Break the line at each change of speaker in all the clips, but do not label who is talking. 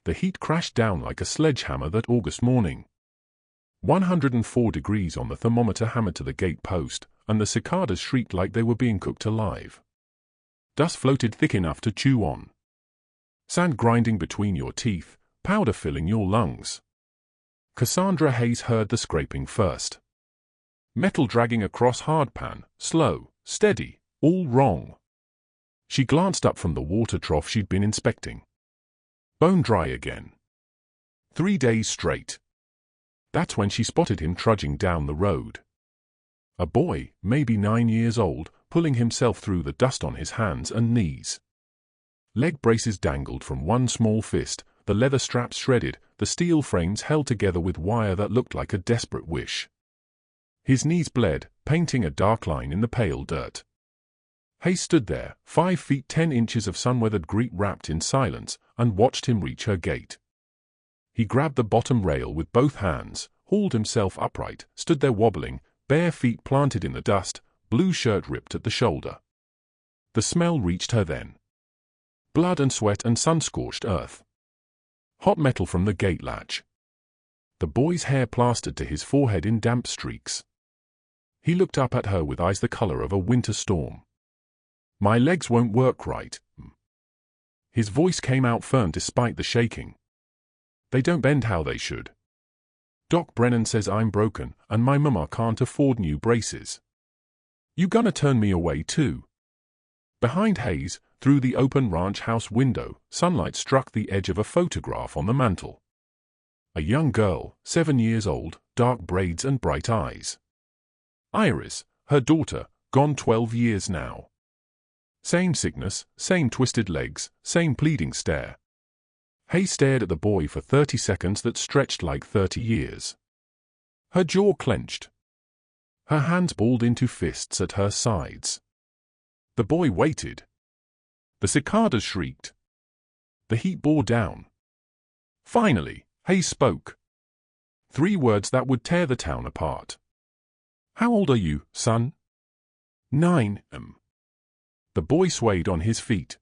The heat crashed down like a sledgehammer that August morning. 104 degrees on the thermometer hammered to the gate post, and the cicadas shrieked like they were being cooked alive. Dust floated thick enough to chew on. Sand grinding between your teeth, powder filling your lungs. Cassandra Hayes heard the scraping first. Metal dragging across hardpan, slow, steady, all wrong. She glanced up from the water trough she'd been inspecting. Bone dry again. 3 days straight. That's when she spotted him trudging down the road. A boy, maybe 9 years old, pulling himself through the dust on his hands and knees. Leg braces dangled from one small fist, the leather straps shredded, the steel frames held together with wire that looked like a desperate wish. His knees bled, painting a dark line in the pale dirt. Hayes stood there, 5 feet 10 inches of sun-weathered Greek wrapped in silence, and watched him reach her gate. He grabbed the bottom rail with both hands, hauled himself upright, stood there wobbling, bare feet planted in the dust, blue shirt ripped at the shoulder. The smell reached her then. Blood and sweat and sun-scorched earth. Hot metal from the gate latch. The boy's hair plastered to his forehead in damp streaks. He looked up at her with eyes the color of a winter storm. "My legs won't work right." His voice came out firm despite the shaking. "They don't bend how they should. Doc Brennan says I'm broken, and my mama can't afford new braces. You gonna turn me away too?" Behind Hayes, through the open ranch house window, sunlight struck the edge of a photograph on the mantel. A young girl, 7 years old, dark braids and bright eyes. Iris, her daughter, gone 12 years now. Same sickness, same twisted legs, same pleading stare. Hayes stared at the boy for 30 seconds that stretched like 30 years. Her jaw clenched. Her hands balled into fists at her sides. The boy waited. The cicadas shrieked. The heat bore down. Finally, Hayes spoke. 3 words that would tear the town apart. "How old are you, son?" 9. The boy swayed on his feet.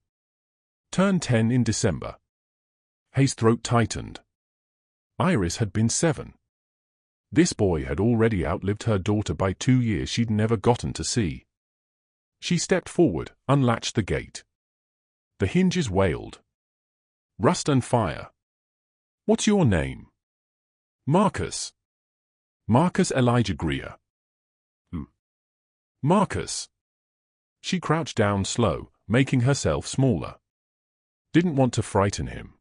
"Turned 10 in December." Hayes' throat tightened. Iris had been 7. This boy had already outlived her daughter by 2 years she'd never gotten to see. She stepped forward, unlatched the gate. The hinges wailed. "Rust and fire. What's your name?" "Marcus." "Marcus Elijah Greer." "Marcus." She crouched down slow, making herself smaller. Didn't want to frighten him.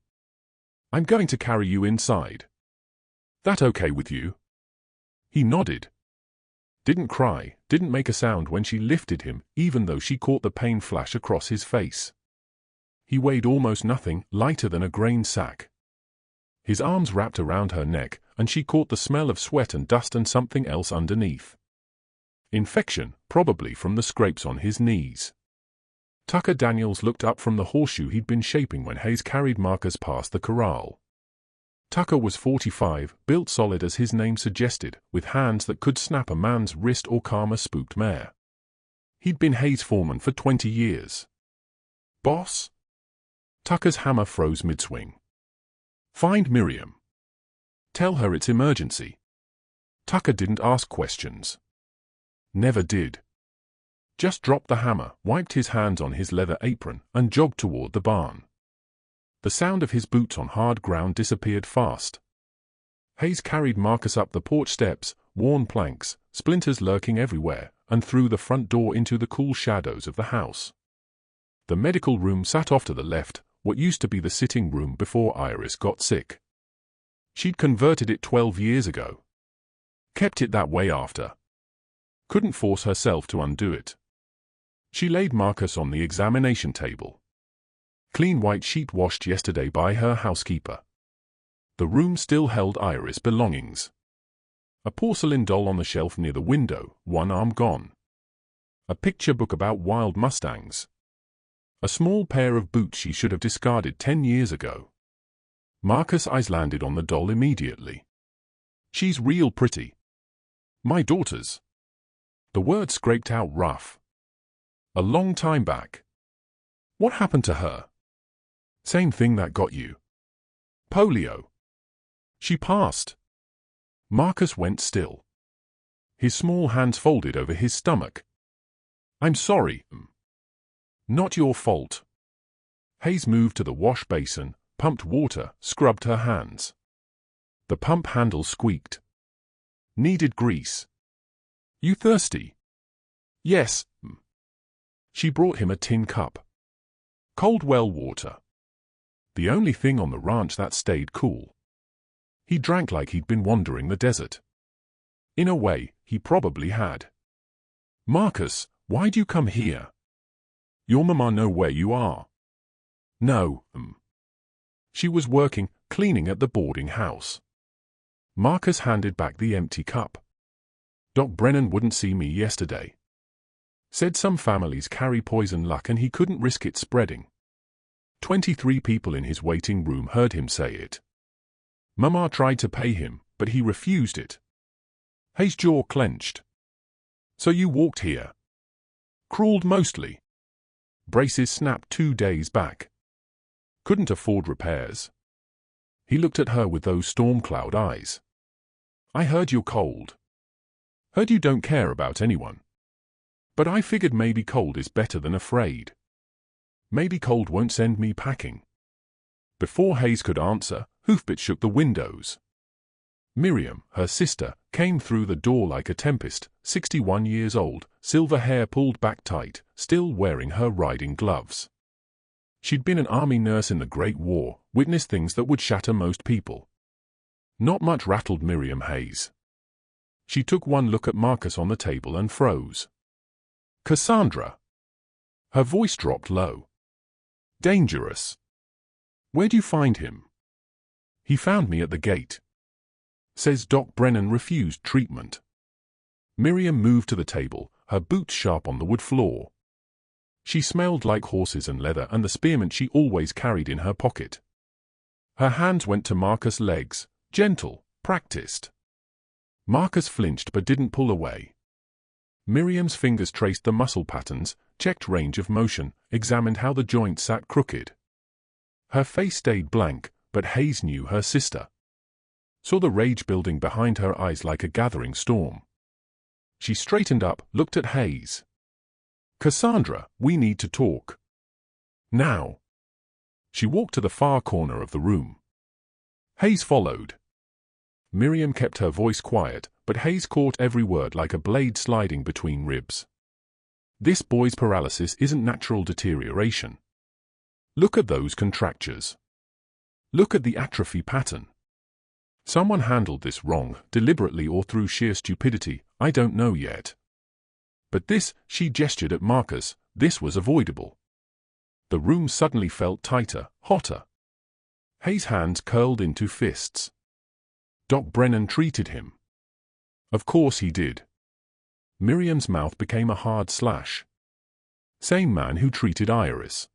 "I'm going to carry you inside. That okay with you?" He nodded. Didn't cry, didn't make a sound when she lifted him, even though she caught the pain flash across his face. He weighed almost nothing, lighter than a grain sack. His arms wrapped around her neck, and she caught the smell of sweat and dust and something else underneath. Infection, probably from the scrapes on his knees. Tucker Daniels looked up from the horseshoe he'd been shaping when Hayes carried Marcus past the corral. Tucker was 45, built solid as his name suggested, with hands that could snap a man's wrist or calm a spooked mare. He'd been Hayes' foreman for 20 years. "Boss?" Tucker's hammer froze mid-swing. "Find Miriam. Tell her it's emergency." Tucker didn't ask questions. Never did. Just dropped the hammer, wiped his hands on his leather apron, and jogged toward the barn. The sound of his boots on hard ground disappeared fast. Hayes carried Marcus up the porch steps, worn planks, splinters lurking everywhere, and through the front door into the cool shadows of the house. The medical room sat off to the left, what used to be the sitting room before Iris got sick. She'd converted it 12 years ago. Kept it that way after. Couldn't force herself to undo it. She laid Marcus on the examination table. Clean white sheet washed yesterday by her housekeeper. The room still held Iris' belongings. A porcelain doll on the shelf near the window, one arm gone. A picture book about wild mustangs. A small pair of boots she should have discarded 10 years ago. Marcus' eyes landed on the doll immediately. "She's real pretty. My daughter's." The word scraped out rough. "A long time back." "What happened to her?" "Same thing that got you. Polio. She passed. Marcus went still. His small hands folded over his stomach. I'm sorry. Not your fault. Hayes moved to the wash basin, pumped water, scrubbed her hands. The pump handle squeaked. Needed grease. You thirsty? Yes. She brought him a tin cup. Cold well water. The only thing on the ranch that stayed cool. He drank like he'd been wandering the desert. In a way, he probably had. Marcus, why'd you come here? Your mama know where you are? No, She was working, cleaning at the boarding house. Marcus handed back the empty cup. Doc Brennan wouldn't see me yesterday. Said some families carry poison luck and he couldn't risk it spreading. 23 people in his waiting room heard him say it. Mama tried to pay him, but he refused it. Hayes' jaw clenched. So you walked here? Crawled mostly. Braces snapped 2 days back. Couldn't afford repairs. He looked at her with those storm cloud eyes. I heard you're cold. Heard you don't care about anyone. But I figured maybe cold is better than afraid. Maybe cold won't send me packing. Before Hayes could answer, Hoofbit shook the windows. Miriam, her sister, came through the door like a tempest, 61 years old, silver hair pulled back tight, still wearing her riding gloves. She'd been an army nurse in the Great War, witnessed things that would shatter most people. Not much rattled Miriam Hayes. She took one look at Marcus on the table and froze. Cassandra. Her voice dropped low. Dangerous. Where'd you find him? He found me at the gate. Says Doc Brennan refused treatment. Miriam moved to the table, her boots sharp on the wood floor. She smelled like horses and leather and the spearmint she always carried in her pocket. Her hands went to Marcus' legs, gentle, practiced. Marcus flinched but didn't pull away. Miriam's fingers traced the muscle patterns, checked range of motion, examined how the joint sat crooked. Her face stayed blank, but Hayes knew her sister. Saw the rage building behind her eyes like a gathering storm. She straightened up, looked at Hayes. Cassandra, we need to talk. Now. She walked to the far corner of the room. Hayes followed. Miriam kept her voice quiet, but Hayes caught every word like a blade sliding between ribs. This boy's paralysis isn't natural deterioration. Look at those contractures. Look at the atrophy pattern. Someone handled this wrong, deliberately or through sheer stupidity, I don't know yet. But this, she gestured at Marcus, this was avoidable. The room suddenly felt tighter, hotter. Hayes' hands curled into fists. Doc Brennan treated him. Of course he did. Miriam's mouth became a hard slash. Same man who treated Iris.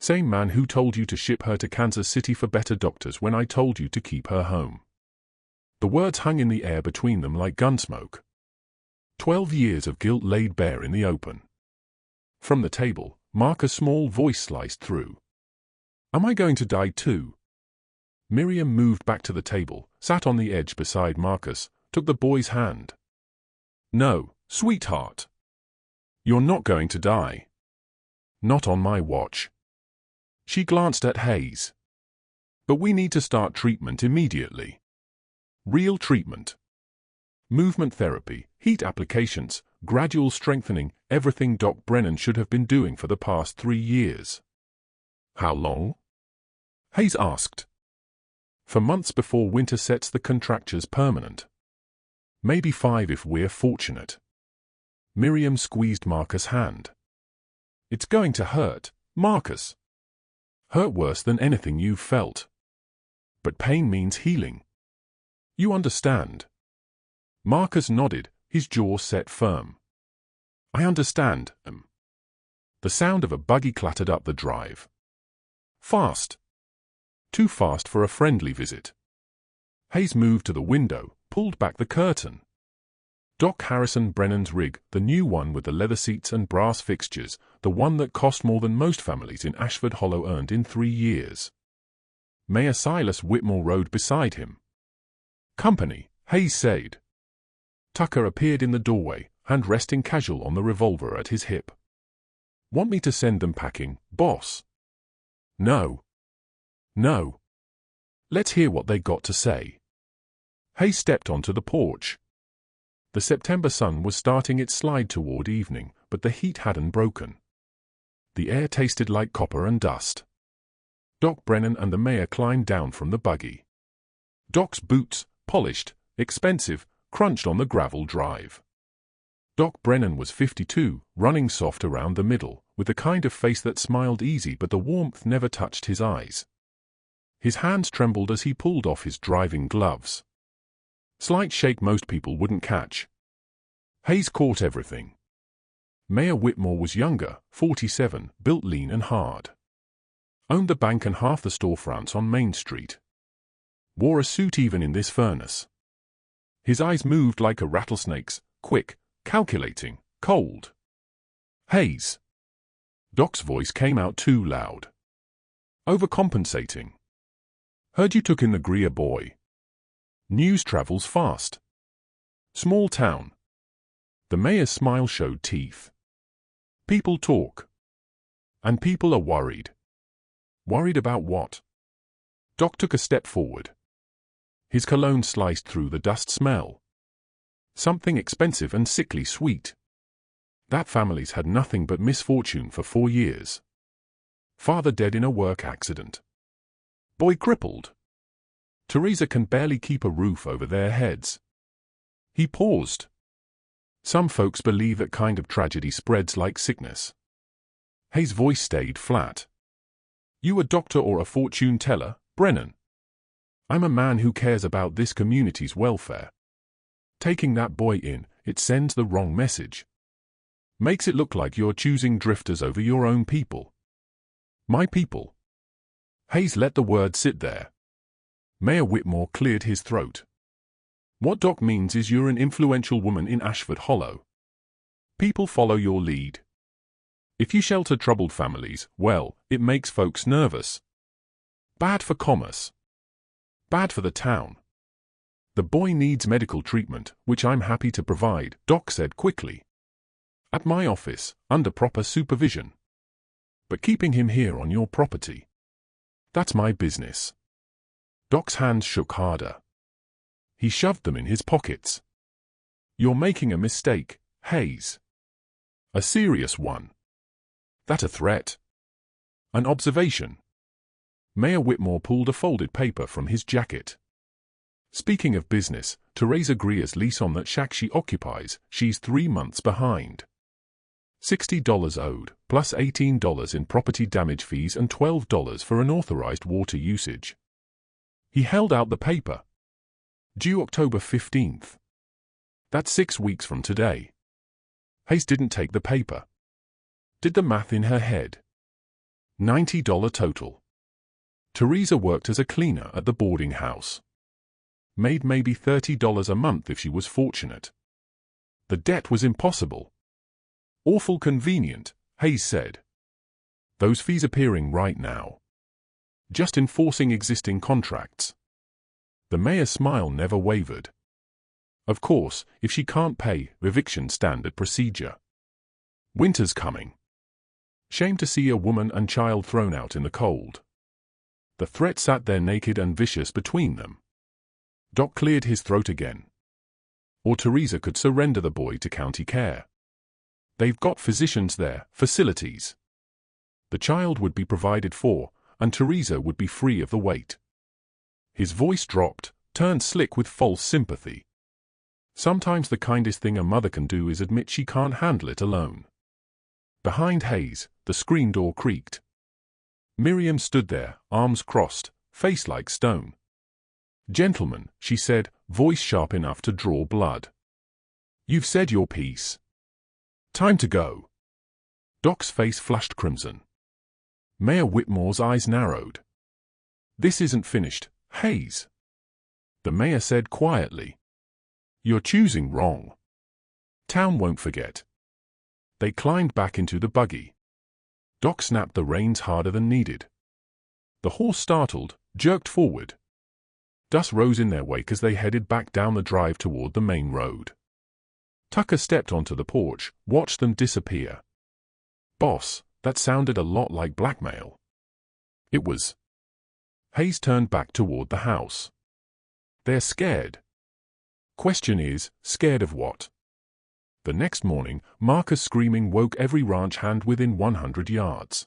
Same man who told you to ship her to Kansas City for better doctors when I told you to keep her home. The words hung in the air between them like gunsmoke. 12 years of guilt laid bare in the open. From the table, Marcus' small voice sliced through. Am I going to die too? Miriam moved back to the table, sat on the edge beside Marcus, took the boy's hand. No, sweetheart. You're not going to die. Not on my watch. She glanced at Hayes. But we need to start treatment immediately. Real treatment. Movement therapy, heat applications, gradual strengthening, everything Doc Brennan should have been doing for the past 3 years. How long? Hayes asked. For months before winter sets the contractures permanent. Maybe 5 if we're fortunate. Miriam squeezed Marcus' hand. It's going to hurt, Marcus. Hurt worse than anything you've felt. But pain means healing. You understand? Marcus nodded, his jaw set firm. I understand, The sound of a buggy clattered up the drive. Fast. Too fast for a friendly visit. Hayes moved to the window, pulled back the curtain. Doc Harrison Brennan's rig, the new one with the leather seats and brass fixtures, the one that cost more than most families in Ashford Hollow earned in 3 years. Mayor Silas Whitmore rode beside him. "Company," Hayes said. Tucker appeared in the doorway, hand resting casual on the revolver at his hip. "Want me to send them packing, boss?" "No. No. Let's hear what they got to say." Hayes stepped onto the porch. The September sun was starting its slide toward evening, but the heat hadn't broken. The air tasted like copper and dust. Doc Brennan and the mayor climbed down from the buggy. Doc's boots, polished, expensive, crunched on the gravel drive. Doc Brennan was 52, running soft around the middle, with the kind of face that smiled easy but the warmth never touched his eyes. His hands trembled as he pulled off his driving gloves. Slight shake most people wouldn't catch. Hayes caught everything. Mayor Whitmore was younger, 47, built lean and hard. Owned the bank and half the storefronts on Main Street. Wore a suit even in this furnace. His eyes moved like a rattlesnake's, quick, calculating, cold. "Hayes." Doc's voice came out too loud. "Overcompensating. Heard you took in the Greer boy. News travels fast. Small town." The mayor's smile showed teeth. "People talk. And people are worried." "Worried about what?" Doc took a step forward. His cologne sliced through the dust smell. Something expensive and sickly sweet. That family's had nothing but misfortune for 4 years. Father dead in a work accident. Boy crippled. Teresa can barely keep a roof over their heads. He paused. Some folks believe that kind of tragedy spreads like sickness. Hayes' voice stayed flat. "You a doctor or a fortune teller, Brennan?" "I'm a man who cares about this community's welfare. Taking that boy in, it sends the wrong message. Makes it look like you're choosing drifters over your own people." "My people." Hayes let the word sit there. Mayor Whitmore cleared his throat. "What Doc means is you're an influential woman in Ashford Hollow. People follow your lead. If you shelter troubled families, well, it makes folks nervous. Bad for commerce. Bad for the town. The boy needs medical treatment, which I'm happy to provide," Doc said quickly. "At my office, under proper supervision. But keeping him here on your property, that's my business." Doc's hands shook harder. He shoved them in his pockets. "You're making a mistake, Hayes. A serious one." "That a threat?" "An observation." Mayor Whitmore pulled a folded paper from his jacket. "Speaking of business, Teresa Greer's lease on that shack she occupies, she's 3 months behind. $60 owed, plus $18 in property damage fees and $12 for unauthorized water usage." He held out the paper. "Due October 15th. That's 6 weeks from today." Hayes didn't take the paper. Did the math in her head. $90 total. Teresa worked as a cleaner at the boarding house. Made maybe $30 a month if she was fortunate. The debt was impossible. "Awful convenient," Hayes said. "Those fees appearing right now. Just enforcing existing contracts." The mayor's smile never wavered. "Of course, if she can't pay, eviction standard procedure. Winter's coming. Shame to see a woman and child thrown out in the cold." The threat sat there naked and vicious between them. Doc cleared his throat again. "Or Teresa could surrender the boy to county care. They've got physicians there, facilities. The child would be provided for, and Teresa would be free of the weight." His voice dropped, turned slick with false sympathy. "Sometimes the kindest thing a mother can do is admit she can't handle it alone." Behind Hayes, the screen door creaked. Miriam stood there, arms crossed, face like stone. "Gentlemen," she said, voice sharp enough to draw blood. "You've said your piece. Time to go." Doc's face flushed crimson. Mayor Whitmore's eyes narrowed. "This isn't finished, Hayes," the mayor said quietly. "You're choosing wrong. Town won't forget." They climbed back into the buggy. Doc snapped the reins harder than needed. The horse startled, jerked forward. Dust rose in their wake as they headed back down the drive toward the main road. Tucker stepped onto the porch, watched them disappear. "Boss, that sounded a lot like blackmail." "It was." Hayes turned back toward the house. "They're scared." "Question is, scared of what?" The next morning, Marcus' screaming woke every ranch hand within 100 yards.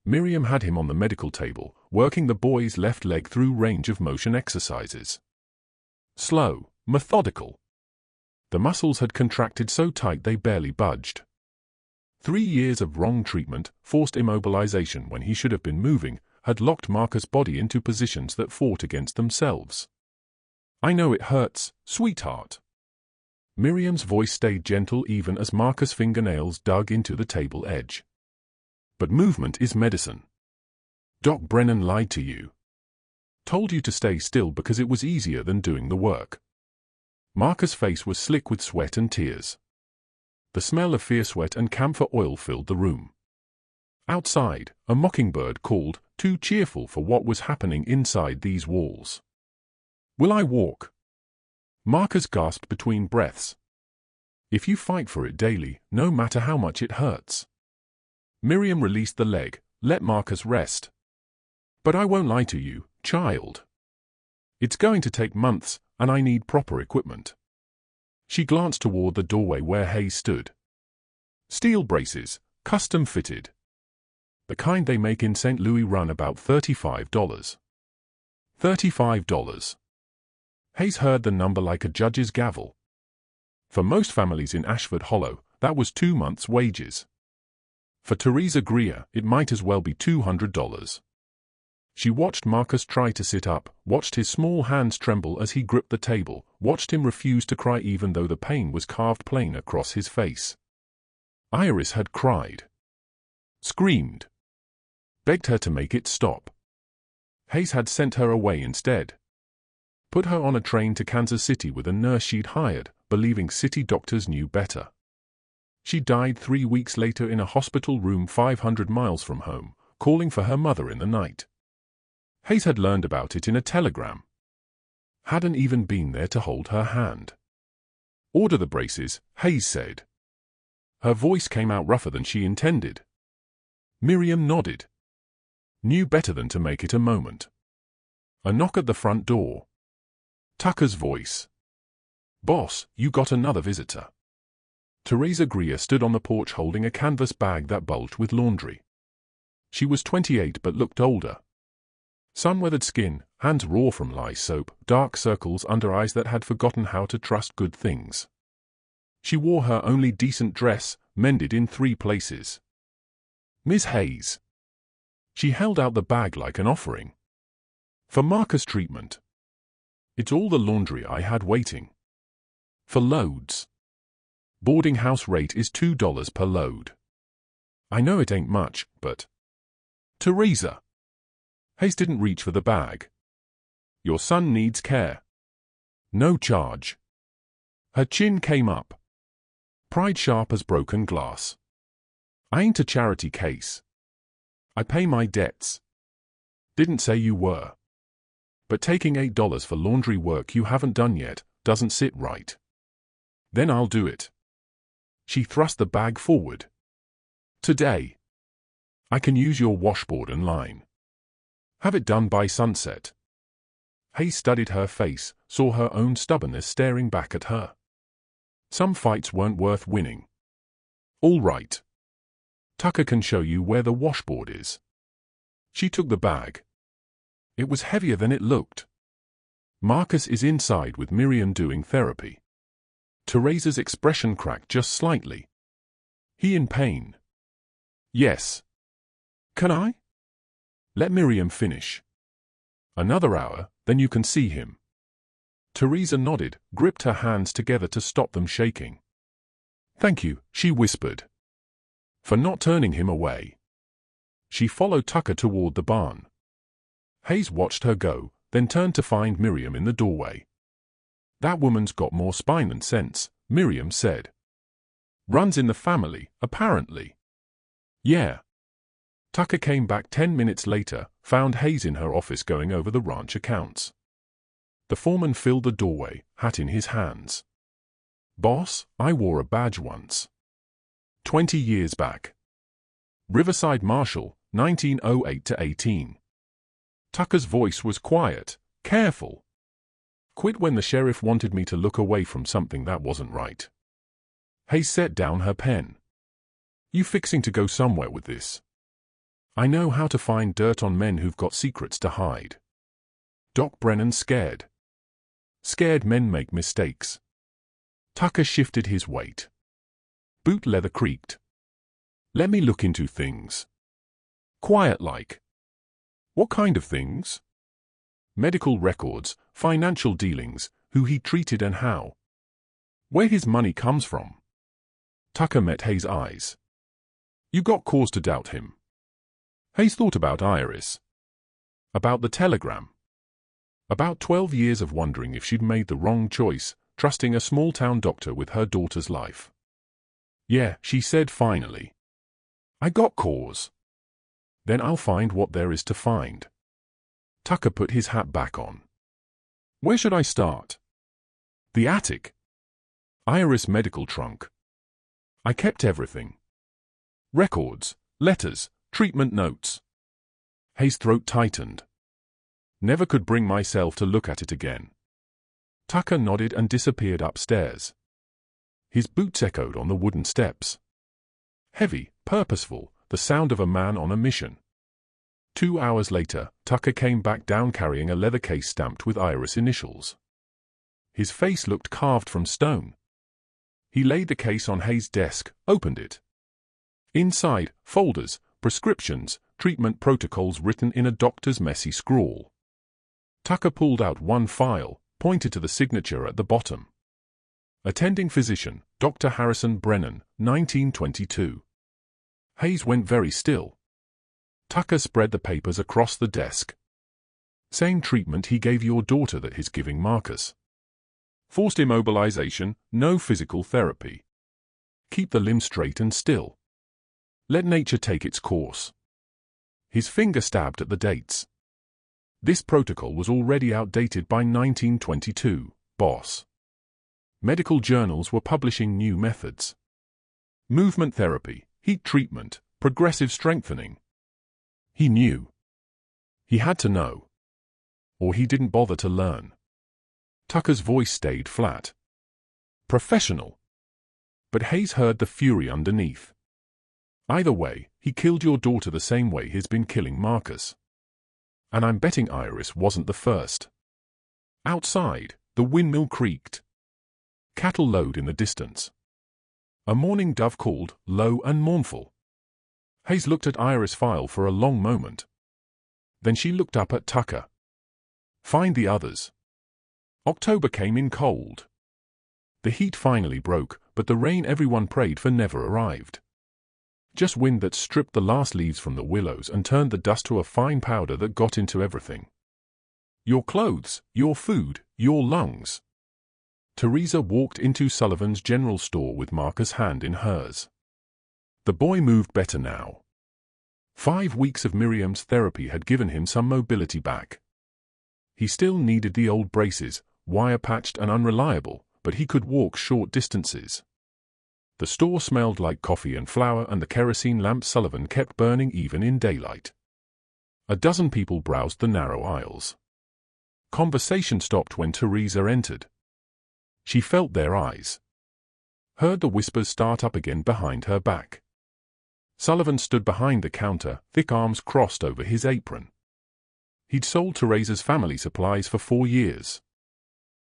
Miriam had him on the medical table, working the boy's left leg through range of motion exercises. Slow, methodical. The muscles had contracted so tight they barely budged. 3 years of wrong treatment, forced immobilization when he should have been moving, had locked Marcus' body into positions that fought against themselves. "I know it hurts, sweetheart." Miriam's voice stayed gentle even as Marcus' fingernails dug into the table edge. "But movement is medicine. Doc Brennan lied to you. Told you to stay still because it was easier than doing the work." Marcus' face was slick with sweat and tears. The smell of fierce sweat and camphor oil filled the room. Outside, a mockingbird called, too cheerful for what was happening inside these walls. "Will I walk?" Marcus gasped between breaths. "If you fight for it daily, no matter how much it hurts." Miriam released the leg, let Marcus rest. "But I won't lie to you, child. It's going to take months, and I need proper equipment." She glanced toward the doorway where Hayes stood. "Steel braces, custom fitted. The kind they make in St. Louis run about $35. $35. Hayes heard the number like a judge's gavel. For most families in Ashford Hollow, that was 2 months' wages. For Teresa Greer, it might as well be $200. She watched Marcus try to sit up, watched his small hands tremble as he gripped the table, watched him refuse to cry even though the pain was carved plain across his face. Iris had cried. Screamed. Begged her to make it stop. Hayes had sent her away instead. Put her on a train to Kansas City with a nurse she'd hired, believing city doctors knew better. She died 3 weeks later in a hospital room 500 miles from home, calling for her mother in the night. Hayes had learned about it in a telegram. Hadn't even been there to hold her hand. "Order the braces," Hayes said. Her voice came out rougher than she intended. Miriam nodded. Knew better than to make it a moment. A knock at the front door. Tucker's voice. "Boss, you got another visitor." Teresa Greer stood on the porch holding a canvas bag that bulged with laundry. She was 28 but looked older. Sun-weathered skin, hands raw from lye soap, dark circles under eyes that had forgotten how to trust good things. She wore her only decent dress, mended in 3 places. "Ms. Hayes." She held out the bag like an offering. "For Marcus treatment. It's all the laundry I had waiting. For loads. Boarding house rate is $2 per load. I know it ain't much, but—" "Teresa." Hayes didn't reach for the bag. "Your son needs care. No charge." Her chin came up. Pride sharp as broken glass. "I ain't a charity case. I pay my debts. Didn't say you were. But taking $8 for laundry work you haven't done yet doesn't sit right. Then I'll do it." She thrust the bag forward. "Today. I can use your washboard and line. Have it done by sunset." Hayes studied her face, saw her own stubbornness staring back at her. Some fights weren't worth winning. "All right. Tucker can show you where the washboard is." She took the bag. It was heavier than it looked. Marcus is inside with Miriam doing therapy. Teresa's expression cracked just slightly. "He in pain?" "Yes." "Can I?" "Let Miriam finish. Another hour, then you can see him." Teresa nodded, gripped her hands together to stop them shaking. "Thank you," she whispered. "For not turning him away." She followed Tucker toward the barn. Hayes watched her go, then turned to find Miriam in the doorway. "That woman's got more spine than sense," Miriam said. "Runs in the family, apparently." "Yeah." Tucker came back 10 minutes later, found Hayes in her office going over the ranch accounts. The foreman filled the doorway, hat in his hands. "Boss, I wore a badge once. 20 years back. Riverside Marshal, 1908 to 18. Tucker's voice was quiet, careful. "Quit when the sheriff wanted me to look away from something that wasn't right." Hayes set down her pen. "You fixing to go somewhere with this? I know how to find dirt on men who've got secrets to hide." Doc Brennan scared. Scared men make mistakes. Tucker shifted his weight. Boot leather creaked. "Let me look into things. Quiet like." "What kind of things?" "Medical records, financial dealings, who he treated and how. Where his money comes from." Tucker met Hayes' eyes. "You got cause to doubt him." Hayes thought about Iris. About the telegram. About 12 years of wondering if she'd made the wrong choice, trusting a small-town doctor with her daughter's life. "Yeah," she said finally. "I got cause. Then I'll find what there is to find." Tucker put his hat back on. "Where should I start?" "The attic. Iris' medical trunk. I kept everything. Records, letters, treatment notes." Hayes' throat tightened. "Never could bring myself to look at it again." Tucker nodded and disappeared upstairs. His boots echoed on the wooden steps. Heavy, purposeful, the sound of a man on a mission. 2 hours later, Tucker came back down carrying a leather case stamped with Iris' initials. His face looked carved from stone. He laid the case on Hayes' desk, opened it. Inside, folders, prescriptions, treatment protocols written in a doctor's messy scrawl. Tucker pulled out one file, pointed to the signature at the bottom. "Attending physician, Dr. Harrison Brennan, 1922. Hayes went very still. Tucker spread the papers across the desk. "Same treatment he gave your daughter that he's giving Marcus. Forced immobilization, no physical therapy. Keep the limb straight and still. Let nature take its course." His finger stabbed at the dates. "This protocol was already outdated by 1922, boss. Medical journals were publishing new methods. Movement therapy, heat treatment, progressive strengthening." He knew. He had to know. Or he didn't bother to learn. Tucker's voice stayed flat. "Professional." But Hayes heard the fury underneath. "Either way, he killed your daughter the same way he's been killing Marcus. And I'm betting Iris wasn't the first." Outside, the windmill creaked. Cattle lowed in the distance. A mourning dove called, low and mournful. Hayes looked at Iris' file for a long moment. Then she looked up at Tucker. "Find the others." October came in cold. The heat finally broke, but the rain everyone prayed for never arrived. Just wind that stripped the last leaves from the willows and turned the dust to a fine powder that got into everything. Your clothes, your food, your lungs. Teresa walked into Sullivan's general store with Marcus' hand in hers. The boy moved better now. 5 weeks of Miriam's therapy had given him some mobility back. He still needed the old braces, wire-patched and unreliable, but he could walk short distances. The store smelled like coffee and flour, and the kerosene lamp Sullivan kept burning even in daylight. A dozen people browsed the narrow aisles. Conversation stopped when Teresa entered. She felt their eyes. Heard the whispers start up again behind her back. Sullivan stood behind the counter, thick arms crossed over his apron. He'd sold Teresa's family supplies for 4 years.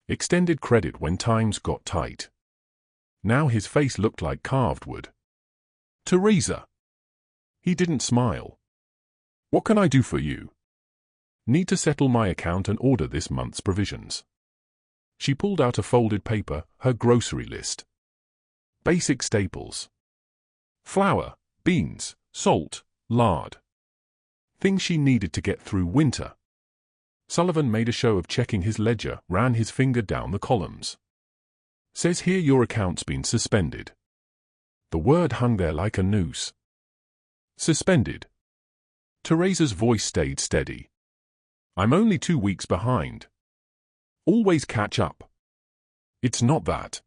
Extended credit when times got tight. Now his face looked like carved wood. "Teresa." He didn't smile. "What can I do for you?" "Need to settle my account and order this month's provisions." She pulled out a folded paper, her grocery list. Basic staples. Flour, beans, salt, lard. Things she needed to get through winter. Sullivan made a show of checking his ledger, ran his finger down the columns. "Says here your account's been suspended." The word hung there like a noose. Suspended. Teresa's voice stayed steady. I'm only 2 weeks behind. Always catch up. It's not that.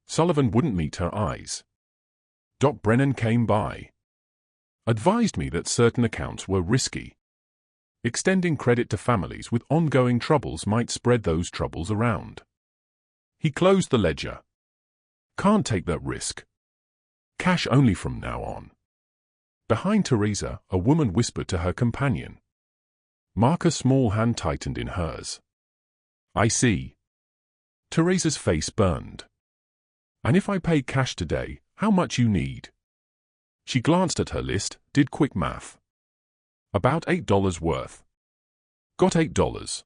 Sullivan wouldn't meet her eyes. Doc Brennan came by. Advised me that certain accounts were risky. Extending credit to families with ongoing troubles might spread those troubles around. He closed the ledger. Can't take that risk. Cash only from now on. Behind Teresa, a woman whispered to her companion. Marcus' small hand tightened in hers. I see. Teresa's face burned. And if I pay cash today, how much you need? She glanced at her list, did quick math. About $8 worth. Got $8.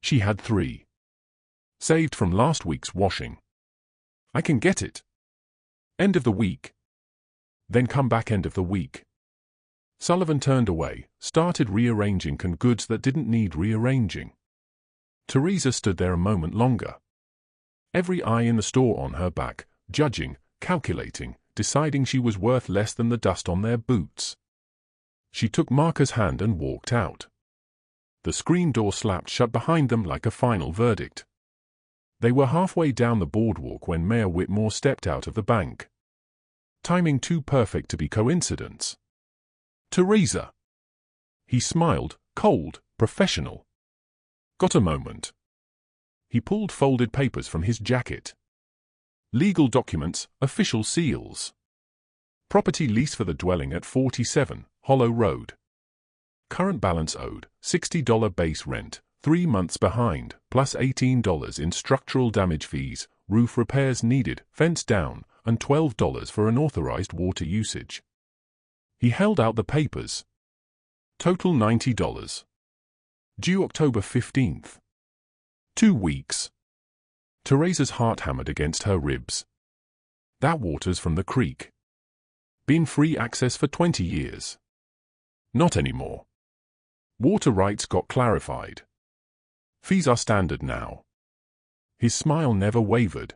She had 3. Saved from last week's washing. I can get it. End of the week. Then come back end of the week. Sullivan turned away, started rearranging goods that didn't need rearranging. Teresa stood there a moment longer. Every eye in the store on her back, judging, calculating, deciding she was worth less than the dust on their boots. She took Marcus' hand and walked out. The screen door slapped shut behind them like a final verdict. They were halfway down the boardwalk when Mayor Whitmore stepped out of the bank. Timing too perfect to be coincidence. Teresa. He smiled, cold, professional. Got a moment. He pulled folded papers from his jacket. Legal documents, official seals. Property lease for the dwelling at 47 Hollow Road. Current balance owed, $60 base rent, 3 months behind, plus $18 in structural damage fees, roof repairs needed, fence down, and $12 for unauthorized water usage. He held out the papers. Total $90. Due October 15th. 2 weeks. Teresa's heart hammered against her ribs. That water's from the creek. Been free access for 20 years. Not anymore. Water rights got clarified. Fees are standard now. His smile never wavered.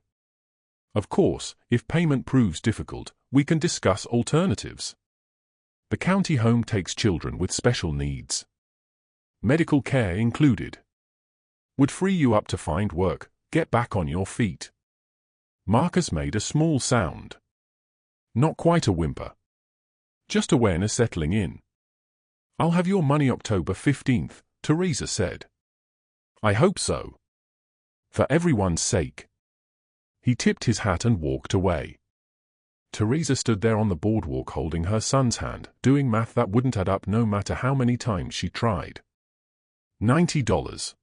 Of course, if payment proves difficult, we can discuss alternatives. The county home takes children with special needs. Medical care included. Would free you up to find work, get back on your feet. Marcus made a small sound. Not quite a whimper. Just awareness settling in. I'll have your money October 15th, Teresa said. I hope so. For everyone's sake. He tipped his hat and walked away. Teresa stood there on the boardwalk holding her son's hand, doing math that wouldn't add up no matter how many times she tried. $90.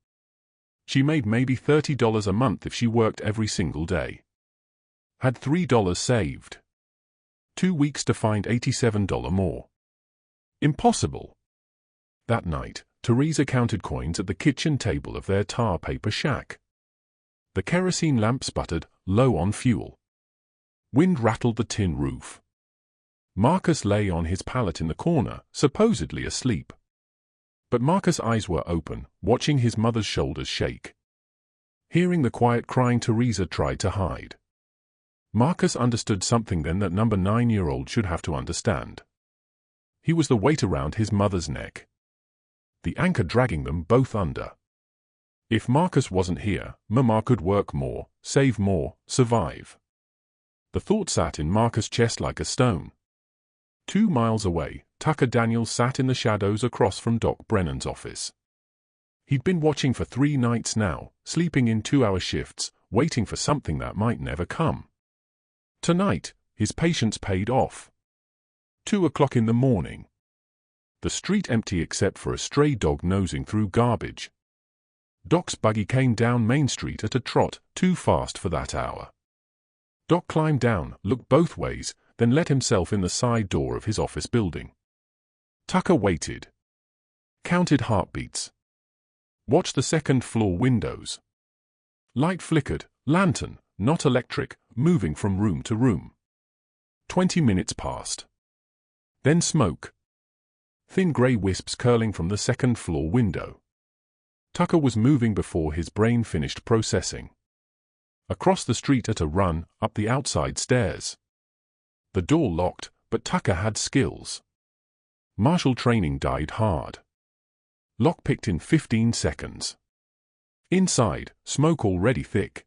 She made maybe $30 a month if she worked every single day. Had $3 saved. 2 weeks to find $87 more. Impossible. That night, Teresa counted coins at the kitchen table of their tar paper shack. The kerosene lamp sputtered, low on fuel. Wind rattled the tin roof. Marcus lay on his pallet in the corner, supposedly asleep. But Marcus' eyes were open, watching his mother's shoulders shake. Hearing the quiet crying Teresa tried to hide. Marcus understood something then that number 9-year-old should have to understand. He was the weight around his mother's neck. The anchor dragging them both under. If Marcus wasn't here, Mama could work more, save more, survive. The thought sat in Marcus' chest like a stone. 2 miles away, Tucker Daniels sat in the shadows across from Doc Brennan's office. He'd been watching for 3 nights now, sleeping in 2-hour shifts, waiting for something that might never come. Tonight, his patience paid off. 2 o'clock in the morning. The street empty except for a stray dog nosing through garbage. Doc's buggy came down Main Street at a trot, too fast for that hour. Doc climbed down, looked both ways, then let himself in the side door of his office building. Tucker waited. Counted heartbeats. Watched the second-floor windows. Light flickered, lantern, not electric, moving from room to room. 20 minutes passed. Then smoke. Thin grey wisps curling from the second-floor window. Tucker was moving before his brain finished processing. Across the street at a run, up the outside stairs. The door locked, but Tucker had skills. Martial training died hard. Lock picked in 15 seconds. Inside, smoke already thick.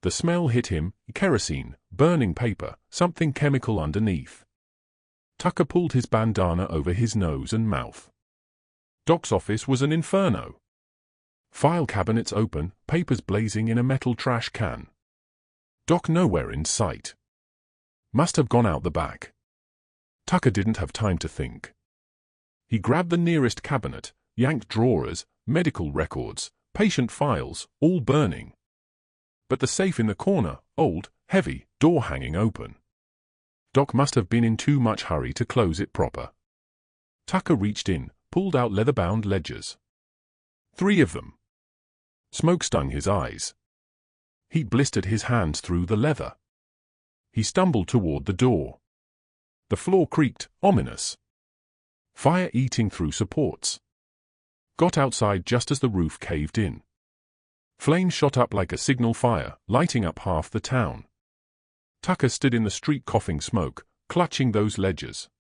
The smell hit him, kerosene, burning paper, something chemical underneath. Tucker pulled his bandana over his nose and mouth. Doc's office was an inferno. File cabinets open, papers blazing in a metal trash can. Doc nowhere in sight. Must have gone out the back. Tucker didn't have time to think. He grabbed the nearest cabinet, yanked drawers, medical records, patient files, all burning. But the safe in the corner, old, heavy, door hanging open. Doc must have been in too much hurry to close it proper. Tucker reached in, pulled out leather-bound ledgers. 3 of them. Smoke stung his eyes. Heat blistered his hands through the leather. He stumbled toward the door. The floor creaked, ominous. Fire eating through supports. Got outside just as the roof caved in. Flames shot up like a signal fire, lighting up half the town. Tucker stood in the street coughing smoke, clutching those ledgers.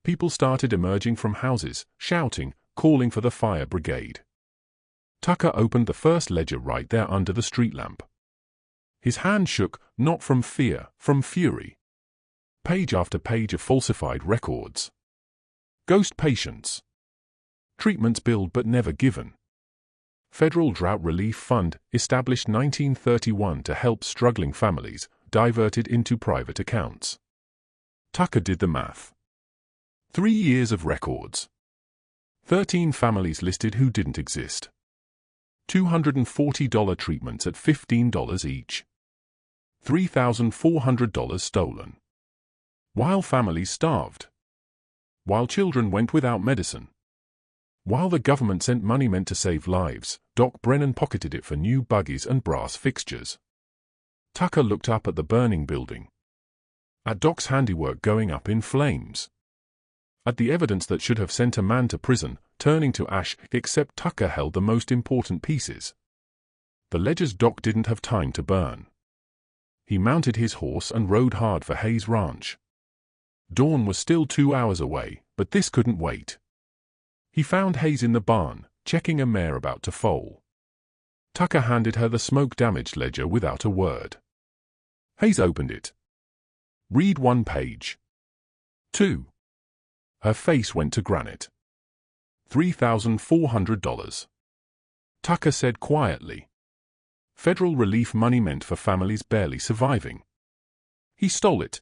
People started emerging from houses, shouting, calling for the fire brigade. Tucker opened the first ledger right there under the street lamp. His hand shook, not from fear, from fury. Page after page of falsified records. Ghost patients. Treatments billed but never given. Federal Drought Relief Fund, established 1931 to help struggling families, diverted into private accounts. Tucker did the math. 3 years of records. 13 families listed who didn't exist. $240 treatments at $15 each. $3,400 stolen. While families starved. While children went without medicine. While the government sent money meant to save lives, Doc Brennan pocketed it for new buggies and brass fixtures. Tucker looked up at the burning building. At Doc's handiwork going up in flames. At the evidence that should have sent a man to prison, turning to ash, except Tucker held the most important pieces. The ledgers Doc didn't have time to burn. He mounted his horse and rode hard for Hayes Ranch. Dawn was still 2 hours away, but this couldn't wait. He found Hayes in the barn, checking a mare about to foal. Tucker handed her the smoke-damaged ledger without a word. Hayes opened it. Read 1 page. 2. Her face went to granite. $3,400. Tucker said quietly. Federal relief money meant for families barely surviving. He stole it.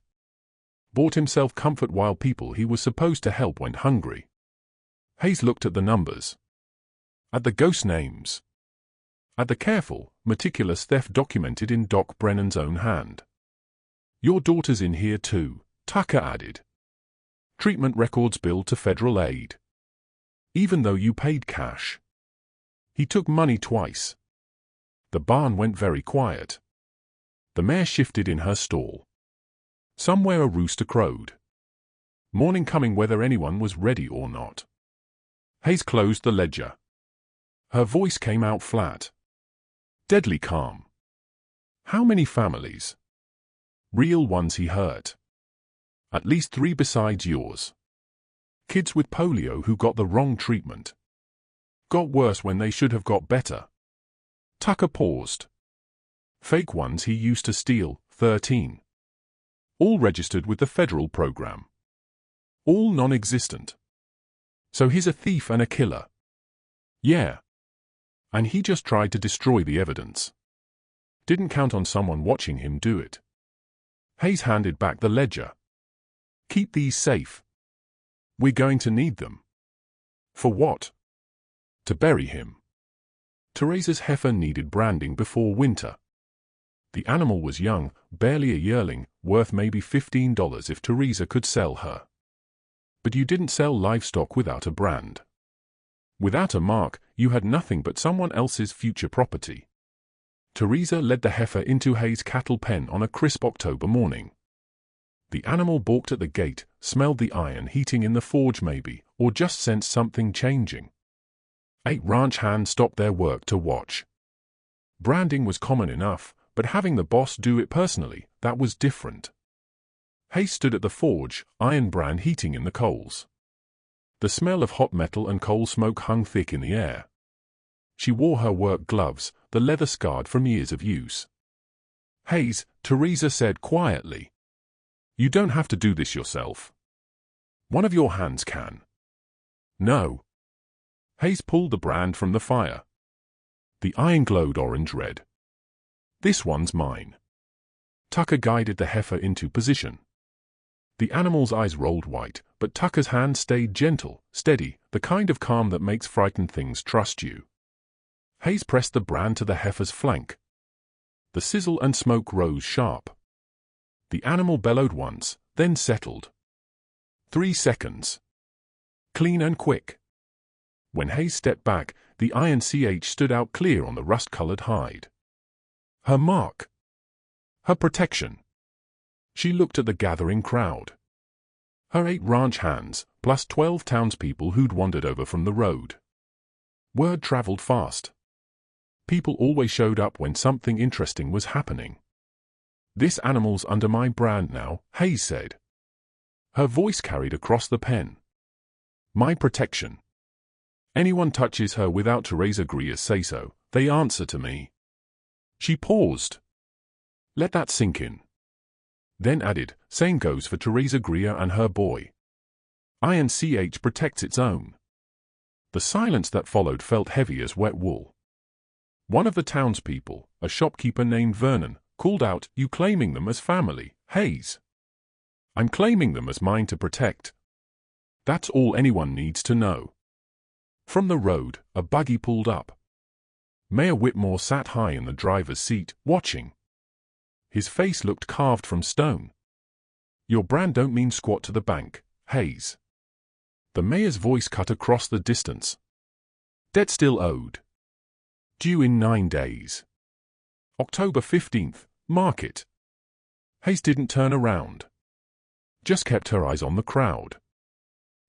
Bought himself comfort while people he was supposed to help went hungry. Hayes looked at the numbers. At the ghost names. At the careful, meticulous theft documented in Doc Brennan's own hand. Your daughter's in here too, Tucker added. Treatment records billed to federal aid. Even though you paid cash. He took money twice. The barn went very quiet. The mare shifted in her stall. Somewhere a rooster crowed. Morning coming whether anyone was ready or not. Hayes closed the ledger. Her voice came out flat. Deadly calm. How many families? Real ones he hurt. At least 3 besides yours. Kids with polio who got the wrong treatment. Got worse when they should have got better. Tucker paused. Fake ones he used to steal, 13. All registered with the federal program. All non-existent. So he's a thief and a killer. Yeah. And he just tried to destroy the evidence. Didn't count on someone watching him do it. Hayes handed back the ledger. Keep these safe. We're going to need them. For what? To bury him. Teresa's heifer needed branding before winter. The animal was young, barely a yearling, worth maybe $15 if Teresa could sell her. But you didn't sell livestock without a brand. Without a mark, you had nothing but someone else's future property. Teresa led the heifer into Hayes' cattle pen on a crisp October morning. The animal balked at the gate, smelled the iron heating in the forge maybe, or just sensed something changing. 8 ranch hands stopped their work to watch. Branding was common enough, but having the boss do it personally, that was different. Hayes stood at the forge, iron brand heating in the coals. The smell of hot metal and coal smoke hung thick in the air. She wore her work gloves, the leather scarred from years of use. "Hayes," Teresa said quietly. "You don't have to do this yourself. One of your hands can." "No." Hayes pulled the brand from the fire. The iron glowed orange-red. "This one's mine." Tucker guided the heifer into position. The animal's eyes rolled white, but Tucker's hand stayed gentle, steady, the kind of calm that makes frightened things trust you. Hayes pressed the brand to the heifer's flank. The sizzle and smoke rose sharp. The animal bellowed once, then settled. 3 seconds. Clean and quick. When Hayes stepped back, the iron CH stood out clear on the rust-colored hide. Her mark. Her protection. She looked at the gathering crowd. Her 8 ranch hands, plus 12 townspeople who'd wandered over from the road. Word traveled fast. People always showed up when something interesting was happening. "This animal's under my brand now," Hayes said. Her voice carried across the pen. "My protection. Anyone touches her without Teresa Greer's say-so, they answer to me." She paused. "Let that sink in." Then added, "Same goes for Teresa Greer and her boy. Iron CH protects its own." The silence that followed felt heavy as wet wool. One of the townspeople, a shopkeeper named Vernon, called out, "You claiming them as family, Hayes?" "I'm claiming them as mine to protect. That's all anyone needs to know." From the road, a buggy pulled up. Mayor Whitmore sat high in the driver's seat, watching. His face looked carved from stone. "Your brand don't mean squat to the bank, Hayes." The mayor's voice cut across the distance. "Debt still owed. Due in 9 days. October 15th, market." Hayes didn't turn around. Just kept her eyes on the crowd.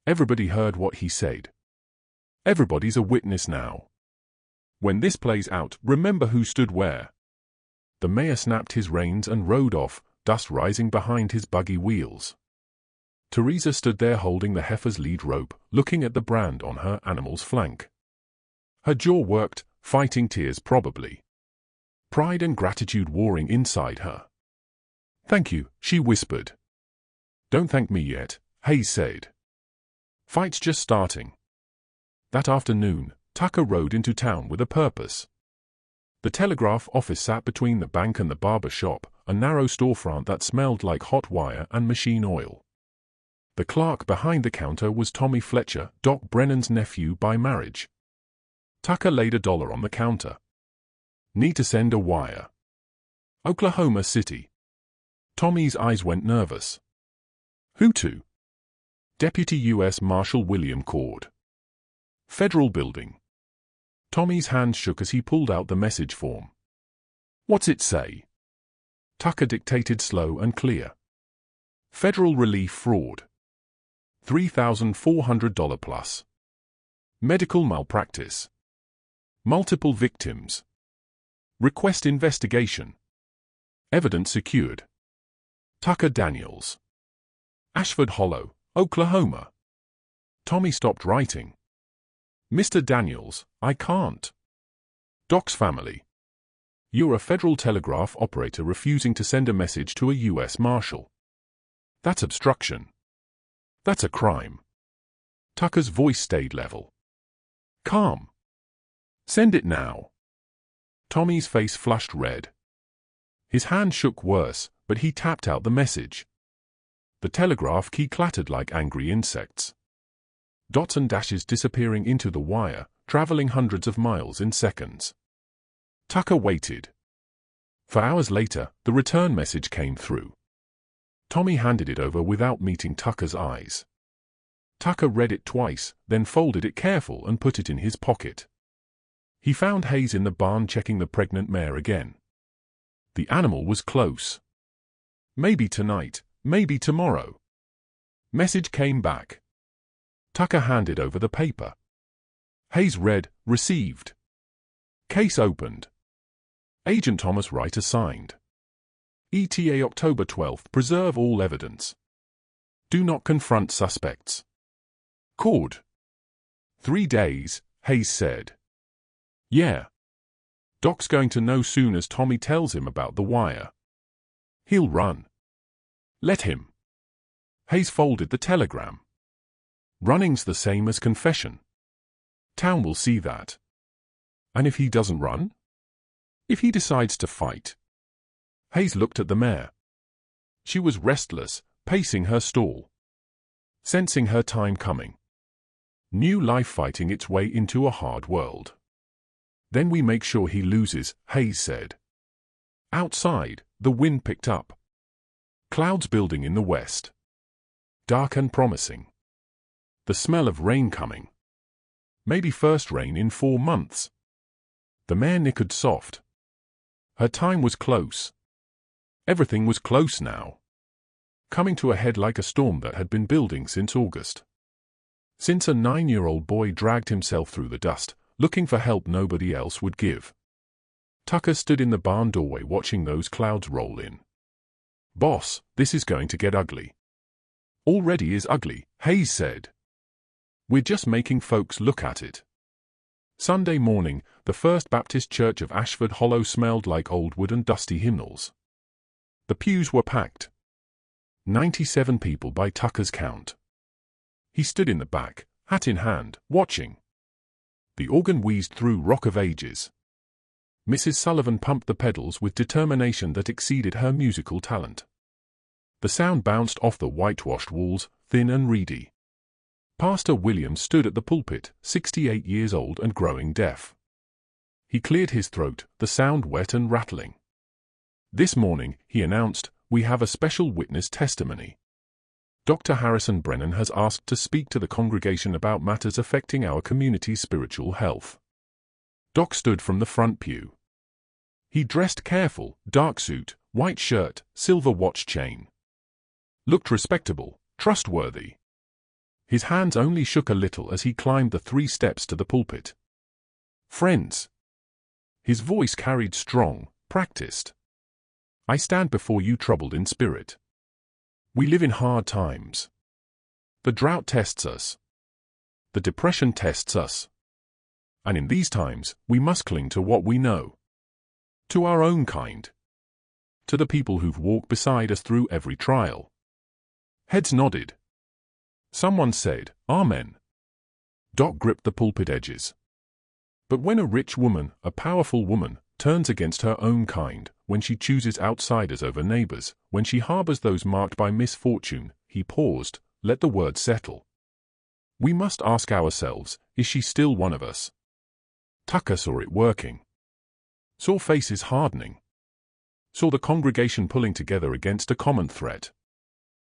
Everybody heard what he said. Everybody's a witness now. When this plays out, remember who stood where. The mayor snapped his reins and rode off, dust rising behind his buggy wheels. Teresa stood there holding the heifer's lead rope, looking at the brand on her animal's flank. Her jaw worked, fighting tears probably. Pride and gratitude warring inside her. "Thank you," she whispered. "Don't thank me yet," Hayes said. "Fight's just starting." That afternoon, Tucker rode into town with a purpose. The telegraph office sat between the bank and the barber shop, a narrow storefront that smelled like hot wire and machine oil. The clerk behind the counter was Tommy Fletcher, Doc Brennan's nephew by marriage. Tucker laid $1 on the counter. "Need to send a wire." "Oklahoma City." Tommy's eyes went nervous. "Who to?" "Deputy U.S. Marshal William Cord. Federal Building." Tommy's hand shook as he pulled out the message form. "What's it say?" Tucker dictated slow and clear. "Federal relief fraud. $3,400 plus. Medical malpractice. Multiple victims. Request investigation. Evidence secured. Tucker Daniels. Ashford Hollow, Oklahoma." Tommy stopped writing. "Mr. Daniels, I can't. Doc's family. You're a Federal Telegraph operator refusing to send a message to a U.S. Marshal. That's obstruction. That's a crime." Tucker's voice stayed level. "Calm. Send it now." Tommy's face flushed red. His hand shook worse, but he tapped out the message. The telegraph key clattered like angry insects. Dots and dashes disappearing into the wire, traveling hundreds of miles in seconds. Tucker waited. For hours later, the return message came through. Tommy handed it over without meeting Tucker's eyes. Tucker read it twice, then folded it careful and put it in his pocket. He found Hayes in the barn checking the pregnant mare again. The animal was close. "Maybe tonight, maybe tomorrow." Message came back. Tucker handed over the paper. Hayes read, "Received. Case opened. Agent Thomas Wright assigned. ETA October 12th. Preserve all evidence. Do not confront suspects. Cord. 3 days, Hayes said. Yeah. Doc's going to know soon as Tommy tells him about the wire. He'll run. Let him. Hayes folded the telegram. Running's the same as confession. Town will see that. And if he doesn't run? If he decides to fight? Hayes looked at the mare. She was restless, pacing her stall. Sensing her time coming. New life fighting its way into a hard world. Then we make sure he loses, Hayes said. Outside, the wind picked up. Clouds building in the west. Dark and promising. The smell of rain coming. Maybe first rain in 4 months. The mare nickered soft. Her time was close. Everything was close now. Coming to a head like a storm that had been building since August. Since a 9-year-old boy dragged himself through the dust, looking for help nobody else would give. Tucker stood in the barn doorway watching those clouds roll in. Boss, this is going to get ugly. Already is ugly, Hayes said. We're just making folks look at it. Sunday morning, the First Baptist Church of Ashford Hollow smelled like old wood and dusty hymnals. The pews were packed. 97 people by Tucker's count. He stood in the back, hat in hand, watching. The organ wheezed through Rock of Ages. Mrs. Sullivan pumped the pedals with determination that exceeded her musical talent. The sound bounced off the whitewashed walls, thin and reedy. Pastor Williams stood at the pulpit, 68 years old and growing deaf. He cleared his throat, the sound wet and rattling. This morning, he announced, we have a special witness testimony. Dr. Harrison Brennan has asked to speak to the congregation about matters affecting our community's spiritual health. Doc stood from the front pew. He dressed careful, dark suit, white shirt, silver watch chain. Looked respectable, trustworthy. His hands only shook a little as he climbed the 3 steps to the pulpit. Friends. His voice carried strong, practiced. I stand before you troubled in spirit. We live in hard times. The drought tests us. The depression tests us. And in these times, we must cling to what we know. To our own kind. To the people who've walked beside us through every trial. Heads nodded. Someone said, Amen. Doc gripped the pulpit edges. But when a rich woman, a powerful woman, turns against her own kind, when she chooses outsiders over neighbors, when she harbors those marked by misfortune, he paused, let the word settle. We must ask ourselves, is she still one of us? Tucker saw it working. Saw faces hardening. Saw the congregation pulling together against a common threat.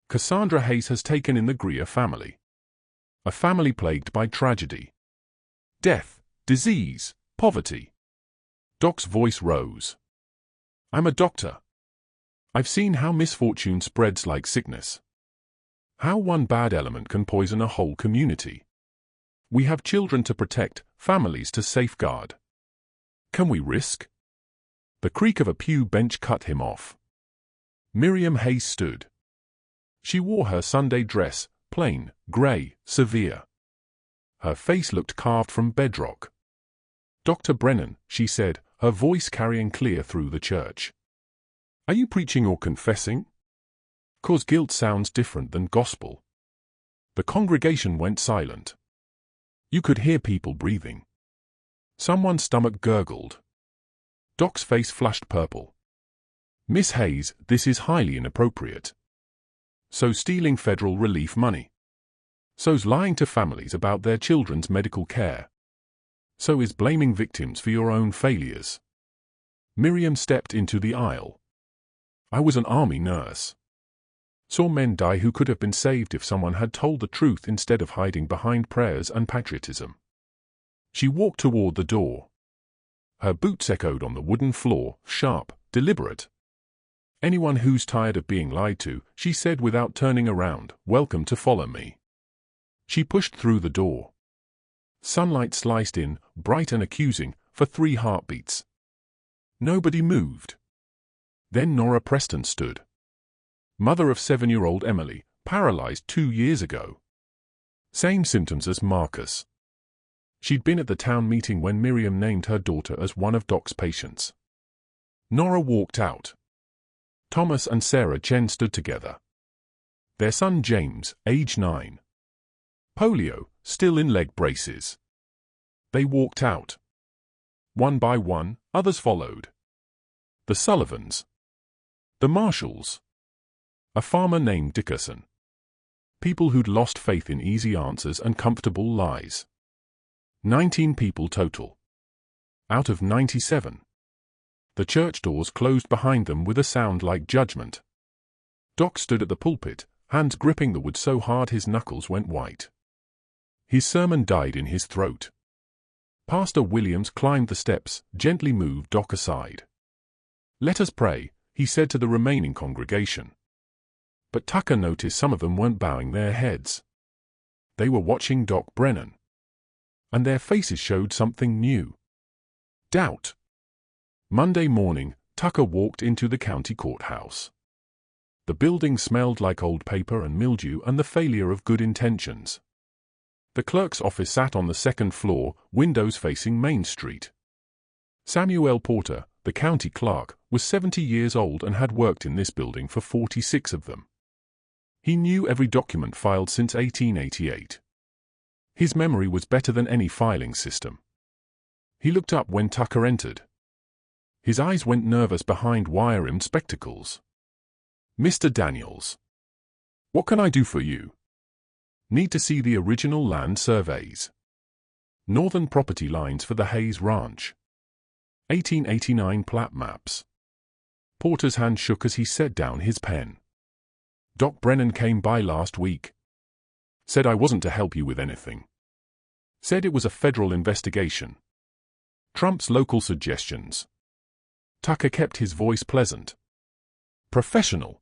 Cassandra Hayes has taken in the Greer family. A family plagued by tragedy. Death, disease, poverty. Doc's voice rose. I'm a doctor. I've seen how misfortune spreads like sickness. How one bad element can poison a whole community. We have children to protect, families to safeguard. Can we risk? The creak of a pew bench cut him off. Miriam Hayes stood. She wore her Sunday dress, plain, grey, severe. Her face looked carved from bedrock. Dr. Brennan, she said, her voice carrying clear through the church. Are you preaching or confessing? 'Cause guilt sounds different than gospel. The congregation went silent. You could hear people breathing. Someone's stomach gurgled. Doc's face flushed purple. Miss Hayes, this is highly inappropriate. So stealing federal relief money. So's lying to families about their children's medical care. So is blaming victims for your own failures. Miriam stepped into the aisle. I was an army nurse. Saw men die who could have been saved if someone had told the truth instead of hiding behind prayers and patriotism. She walked toward the door. Her boots echoed on the wooden floor, sharp, deliberate. Anyone who's tired of being lied to, she said without turning around, welcome to follow me. She pushed through the door. Sunlight sliced in, bright and accusing, for 3 heartbeats. Nobody moved. Then Nora Preston stood. Mother of 7-year-old Emily, paralyzed 2 years ago. Same symptoms as Marcus. She'd been at the town meeting when Miriam named her daughter as one of Doc's patients. Nora walked out. Thomas and Sarah Chen stood together. Their son James, age 9. Polio, still in leg braces. They walked out. One by one, others followed. The Sullivans. The Marshalls. A farmer named Dickerson. People who'd lost faith in easy answers and comfortable lies. 19 people total. Out of 97. The church doors closed behind them with a sound like judgment. Doc stood at the pulpit, hands gripping the wood so hard his knuckles went white. His sermon died in his throat. Pastor Williams climbed the steps, gently moved Doc aside. "Let us pray," he said to the remaining congregation. But Tucker noticed some of them weren't bowing their heads. They were watching Doc Brennan. And their faces showed something new. Doubt. Monday morning, Tucker walked into the county courthouse. The building smelled like old paper and mildew and the failure of good intentions. The clerk's office sat on the second floor, windows facing Main Street. Samuel Porter, the county clerk, was 70 years old and had worked in this building for 46 of them. He knew every document filed since 1888. His memory was better than any filing system. He looked up when Tucker entered. His eyes went nervous behind wire-rimmed spectacles. "Mr. Daniels. What can I do for you?" "Need to see the original land surveys. Northern property lines for the Hayes Ranch. 1889 plat maps." Porter's hand shook as he set down his pen. "Doc Brennan came by last week. Said I wasn't to help you with anything. Said it was a federal investigation. Trump's local suggestions." Tucker kept his voice pleasant. "Professional.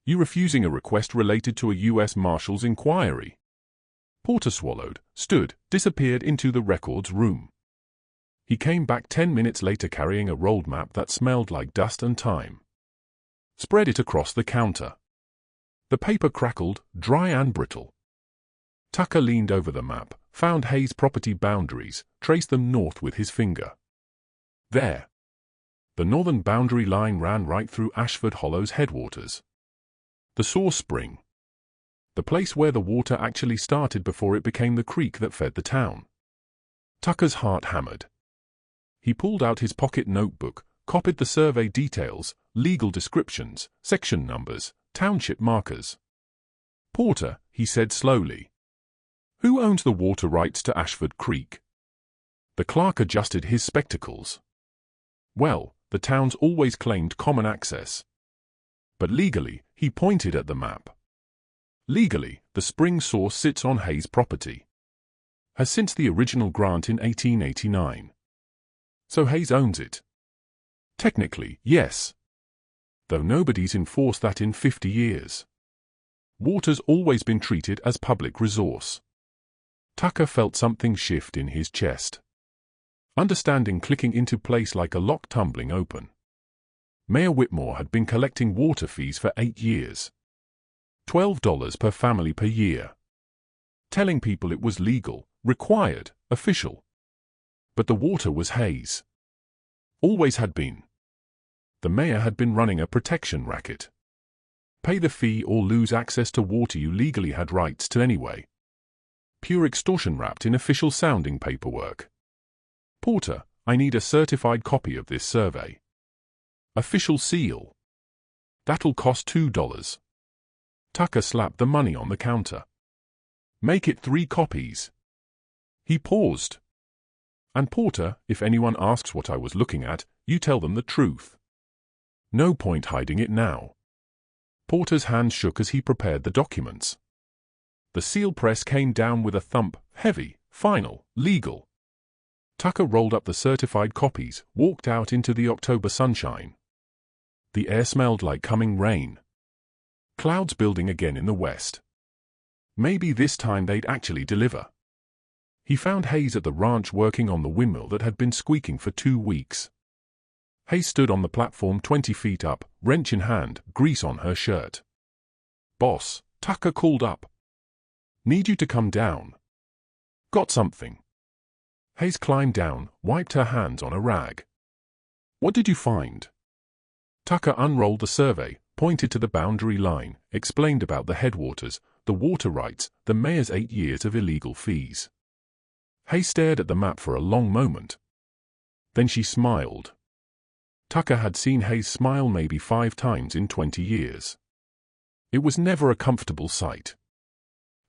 You refusing a request related to a U.S. Marshal's inquiry." Porter swallowed, stood, disappeared into the records room. He came back 10 minutes later carrying a rolled map that smelled like dust and time. Spread it across the counter. The paper crackled, dry and brittle. Tucker leaned over the map, found Hayes' property boundaries, traced them north with his finger. There. The northern boundary line ran right through Ashford Hollow's headwaters. The source spring. The place where the water actually started before it became the creek that fed the town. Tucker's heart hammered. He pulled out his pocket notebook, copied the survey details, legal descriptions, section numbers, township markers. "Porter," he said slowly. "Who owns the water rights to Ashford Creek?" The clerk adjusted his spectacles. "Well, the town's always claimed common access. But legally," he pointed at the map. "Legally, the spring source sits on Hayes' property. Has since the original grant in 1889. So Hayes owns it. Technically, yes. Though nobody's enforced that in 50 years. Water's always been treated as public resource." Tucker felt something shift in his chest. Understanding clicking into place like a lock tumbling open. Mayor Whitmore had been collecting water fees for 8 years. $12 per family per year. Telling people it was legal, required, official. But the water was Hayes. Always had been. The mayor had been running a protection racket. Pay the fee or lose access to water you legally had rights to anyway. Pure extortion wrapped in official-sounding paperwork. "Porter, I need a certified copy of this survey. Official seal. That'll cost $2. Tucker slapped the money on the counter. "Make it 3 copies. He paused. "And Porter, if anyone asks what I was looking at, you tell them the truth. No point hiding it now." Porter's hand shook as he prepared the documents. The seal press came down with a thump, heavy, final, legal. Tucker rolled up the certified copies, walked out into the October sunshine. The air smelled like coming rain. Clouds building again in the west. Maybe this time they'd actually deliver. He found Hayes at the ranch working on the windmill that had been squeaking for 2 weeks. Hayes stood on the platform 20 feet up, wrench in hand, grease on her shirt. "Boss," Tucker called up. Need you to come down. Got something. Hayes climbed down, wiped her hands on a rag. What did you find? Tucker unrolled the survey, pointed to the boundary line, explained about the headwaters, the water rights, the mayor's 8 years of illegal fees. Hayes stared at the map for a long moment. Then she smiled. Tucker had seen Hayes smile maybe 5 times in 20 years. It was never a comfortable sight.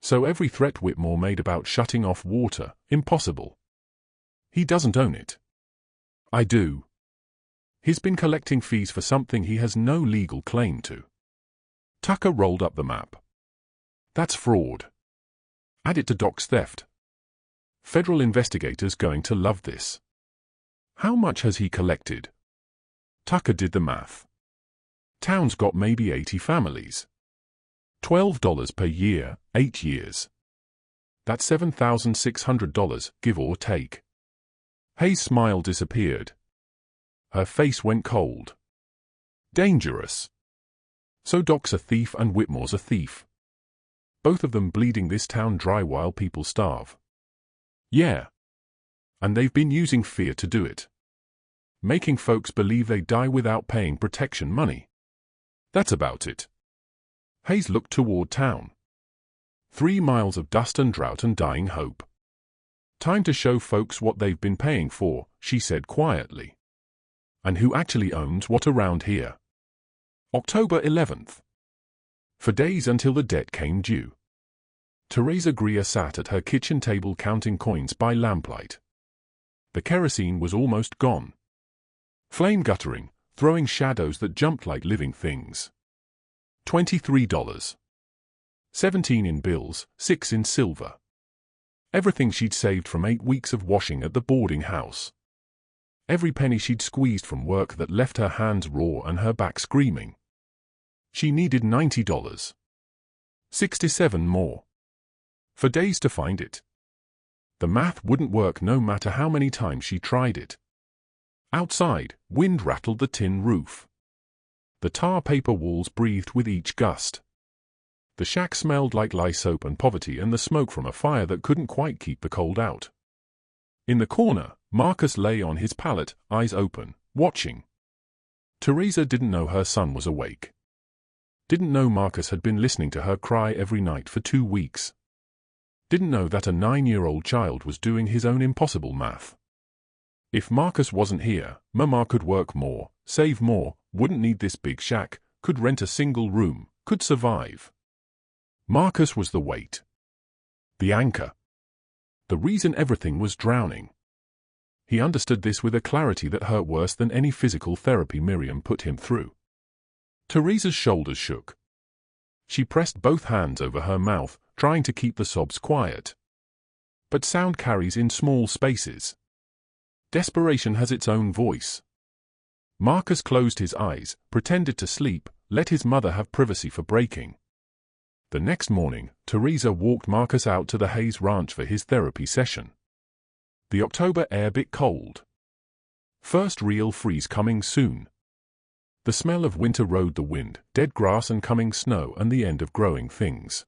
So every threat Whitmore made about shutting off water, impossible. He doesn't own it. I do. He's been collecting fees for something he has no legal claim to. Tucker rolled up the map. That's fraud. Add it to Doc's theft. Federal investigators going to love this. How much has he collected? Tucker did the math. Town's got maybe 80 families. $12 per year, 8 years. That's $7,600, give or take. Hayes' smile disappeared. Her face went cold. Dangerous. So Doc's a thief and Whitmore's a thief. Both of them bleeding this town dry while people starve. Yeah. And they've been using fear to do it. Making folks believe they die without paying protection money. That's about it. Hayes looked toward town. 3 miles of dust and drought and dying hope. Time to show folks what they've been paying for, she said quietly. And who actually owns what around here? October 11th. For days until the debt came due. Teresa Greer sat at her kitchen table counting coins by lamplight. The kerosene was almost gone. Flame guttering, throwing shadows that jumped like living things. $23. 17 in bills, 6 in silver. Everything she'd saved from 8 weeks of washing at the boarding house. Every penny she'd squeezed from work that left her hands raw and her back screaming. She needed $90. 67 more. For days to find it. The math wouldn't work no matter how many times she tried it. Outside, wind rattled the tin roof. The tar paper walls breathed with each gust. The shack smelled like lye soap and poverty and the smoke from a fire that couldn't quite keep the cold out. In the corner, Marcus lay on his pallet, eyes open, watching. Teresa didn't know her son was awake. Didn't know Marcus had been listening to her cry every night for 2 weeks. Didn't know that a 9-year-old child was doing his own impossible math. If Marcus wasn't here, Mama could work more, save more, wouldn't need this big shack, could rent a single room, could survive. Marcus was the weight. The anchor. The reason everything was drowning. He understood this with a clarity that hurt worse than any physical therapy Miriam put him through. Teresa's shoulders shook. She pressed both hands over her mouth, trying to keep the sobs quiet. But sound carries in small spaces. Desperation has its own voice. Marcus closed his eyes, pretended to sleep, let his mother have privacy for breaking. The next morning, Teresa walked Marcus out to the Hayes Ranch for his therapy session. The October air bit cold. First real freeze coming soon. The smell of winter rode the wind, dead grass and coming snow and the end of growing things.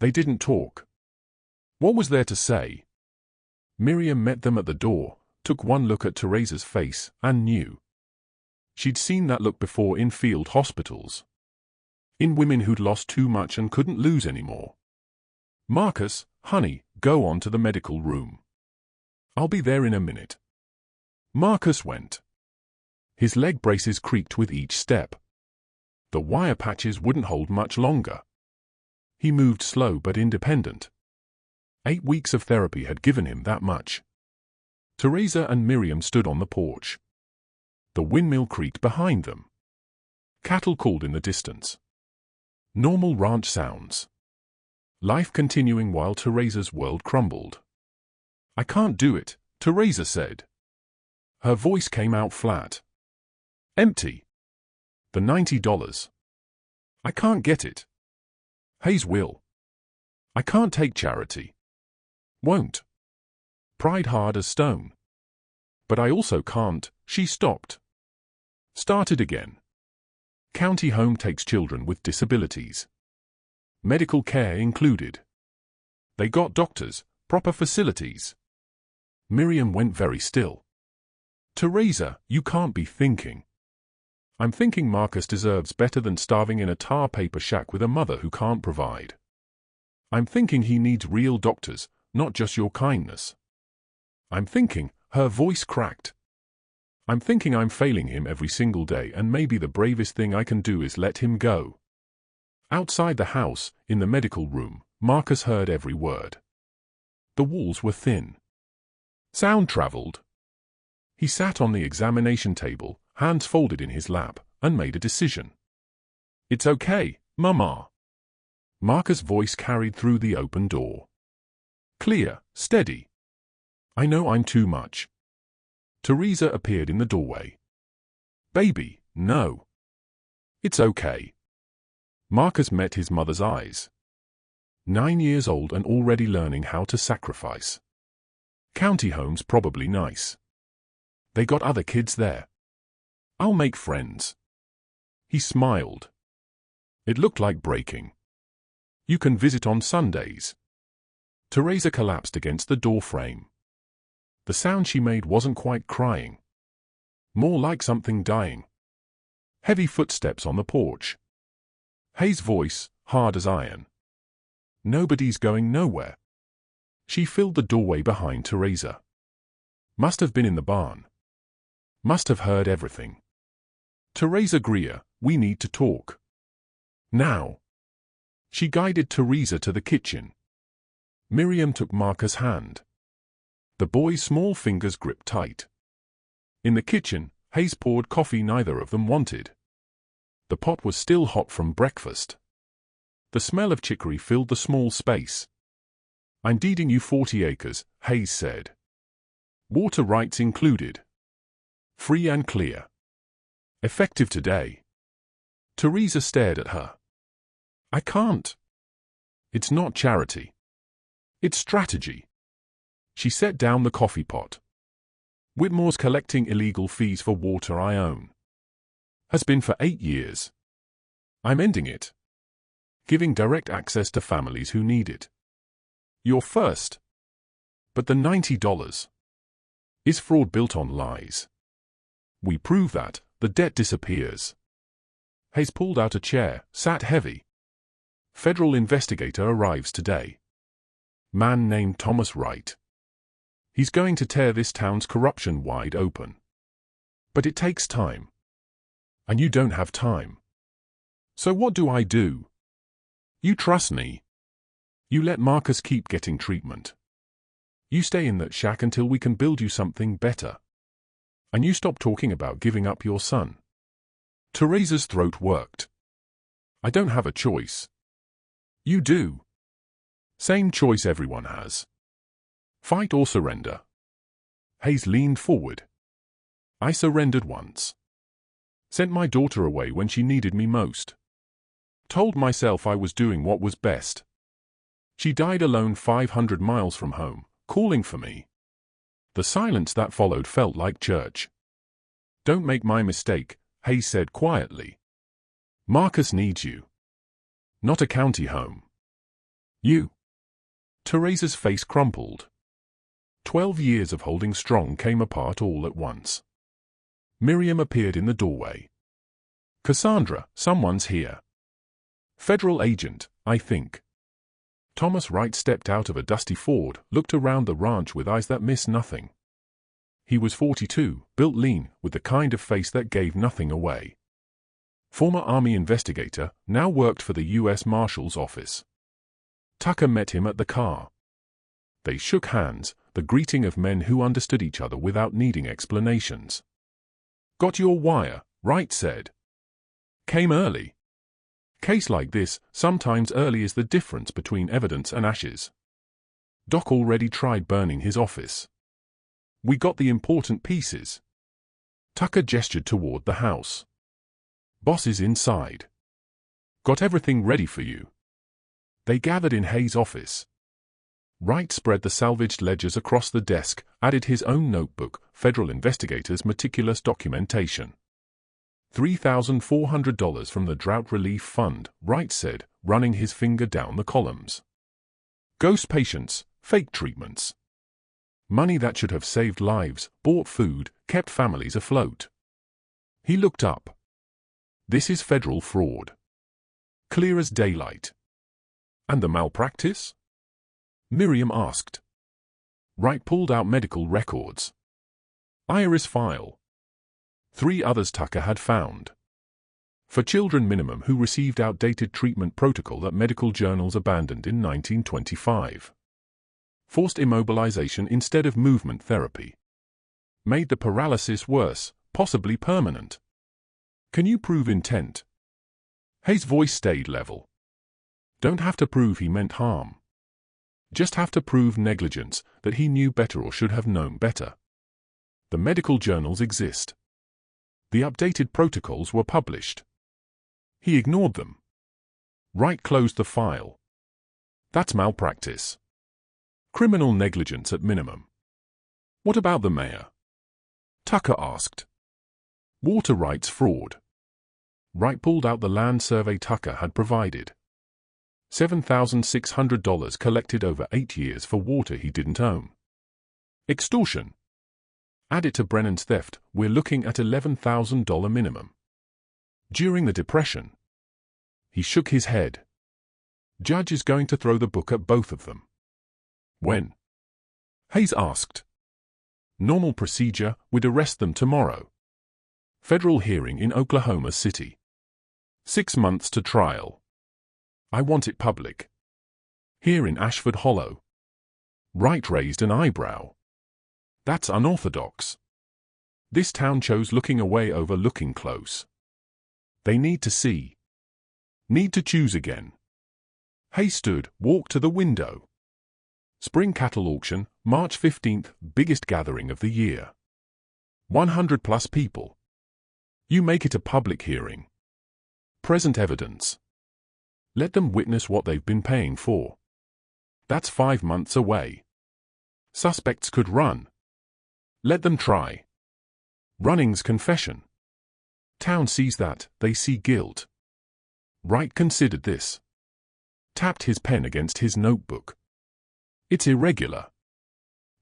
They didn't talk. What was there to say? Miriam met them at the door, took one look at Teresa's face, and knew. She'd seen that look before in field hospitals. In women who'd lost too much and couldn't lose anymore. Marcus, honey, go on to the medical room. I'll be there in a minute. Marcus went. His leg braces creaked with each step. The wire patches wouldn't hold much longer. He moved slow but independent. 8 weeks of therapy had given him that much. Teresa and Miriam stood on the porch. The windmill creaked behind them. Cattle called in the distance. Normal ranch sounds. Life continuing while Teresa's world crumbled. I can't do it, Teresa said. Her voice came out flat. Empty. The $90. I can't get it. Hayes will. I can't take charity. Won't. Pride hard as stone. But I also can't, she stopped. Started again. County home takes children with disabilities. Medical care included. They got doctors, proper facilities. Miriam went very still. Teresa, you can't be thinking. I'm thinking Marcus deserves better than starving in a tar paper shack with a mother who can't provide. I'm thinking he needs real doctors, not just your kindness. I'm thinking, her voice cracked. I'm thinking I'm failing him every single day, and maybe the bravest thing I can do is let him go. Outside the house, in the medical room, Marcus heard every word. The walls were thin. Sound traveled. He sat on the examination table, hands folded in his lap, and made a decision. It's okay, Mama. Marcus' voice carried through the open door. Clear, steady. I know I'm too much. Teresa appeared in the doorway. Baby, no. It's okay. Marcus met his mother's eyes. 9 years old and already learning how to sacrifice. County home's probably nice. They got other kids there. I'll make friends. He smiled. It looked like breaking. You can visit on Sundays. Teresa collapsed against the door frame. The sound she made wasn't quite crying. More like something dying. Heavy footsteps on the porch. Hayes' voice, hard as iron. Nobody's going nowhere. She filled the doorway behind Teresa. Must have been in the barn. Must have heard everything. Teresa Greer, we need to talk. Now. She guided Teresa to the kitchen. Miriam took Marcus' hand. The boy's small fingers gripped tight. In the kitchen, Hayes poured coffee neither of them wanted. The pot was still hot from breakfast. The smell of chicory filled the small space. I'm deeding you 40 acres, Hayes said. Water rights included. Free and clear. Effective today. Teresa stared at her. I can't. It's not charity. It's strategy. She set down the coffee pot. Whitmore's collecting illegal fees for water I own. Has been for 8 years. I'm ending it. Giving direct access to families who need it. You're first. But the $90 is fraud built on lies. We prove that, the debt disappears. Hayes pulled out a chair, sat heavy. Federal investigator arrives today. Man named Thomas Wright. He's going to tear this town's corruption wide open. But it takes time. And you don't have time. So what do I do? You trust me. You let Marcus keep getting treatment. You stay in that shack until we can build you something better. And you stop talking about giving up your son. Teresa's throat worked. I don't have a choice. You do. Same choice everyone has. Fight or surrender. Hayes leaned forward. I surrendered once. Sent my daughter away when she needed me most. Told myself I was doing what was best. She died alone 500 miles from home, calling for me. The silence that followed felt like church. Don't make my mistake, Hayes said quietly. Marcus needs you. Not a county home. You. Teresa's face crumpled. 12 years of holding strong came apart all at once. Miriam appeared in the doorway. Cassandra, someone's here. Federal agent, I think. Thomas Wright stepped out of a dusty Ford, looked around the ranch with eyes that missed nothing. He was 42, built lean, with the kind of face that gave nothing away. Former Army investigator, now worked for the U.S. Marshal's office. Tucker met him at the car. They shook hands, the greeting of men who understood each other without needing explanations. Got your wire, Wright said. Came early. Case like this, sometimes early is the difference between evidence and ashes. Doc already tried burning his office. We got the important pieces. Tucker gestured toward the house. Boss is inside. Got everything ready for you. They gathered in Hayes' office. Wright spread the salvaged ledgers across the desk, added his own notebook, federal investigators' meticulous documentation. $3,400 from the Drought Relief Fund, Wright said, running his finger down the columns. Ghost patients, fake treatments. Money that should have saved lives, bought food, kept families afloat. He looked up. This is federal fraud. Clear as daylight. And the malpractice? Miriam asked. Wright pulled out medical records. Iris file. 3 others Tucker had found. For children minimum who received outdated treatment protocol that medical journals abandoned in 1925. Forced immobilization instead of movement therapy. Made the paralysis worse, possibly permanent. Can you prove intent? Hayes' voice stayed level. Don't have to prove he meant harm. Just have to prove negligence, that he knew better or should have known better. The medical journals exist. The updated protocols were published. He ignored them. Wright closed the file. That's malpractice. Criminal negligence at minimum. What about the mayor? Tucker asked. Water rights fraud. Wright pulled out the land survey Tucker had provided. $7,600 collected over 8 years for water he didn't own. Extortion. Add it to Brennan's theft, we're looking at $11,000 minimum. During the Depression. He shook his head. Judge is going to throw the book at both of them. When? Hayes asked. Normal procedure, we'd arrest them tomorrow. Federal hearing in Oklahoma City. 6 months to trial. I want it public. Here in Ashford Hollow. Wright raised an eyebrow. That's unorthodox. This town chose looking away over looking close. They need to see. Need to choose again. Hayes stood, walked to the window. Spring cattle auction, March 15th, biggest gathering of the year. 100+ people. You make it a public hearing. Present evidence. Let them witness what they've been paying for. That's 5 months away. Suspects could run. Let them try. Running's confession. Town sees that, they see guilt. Wright considered this. Tapped his pen against his notebook. It's irregular.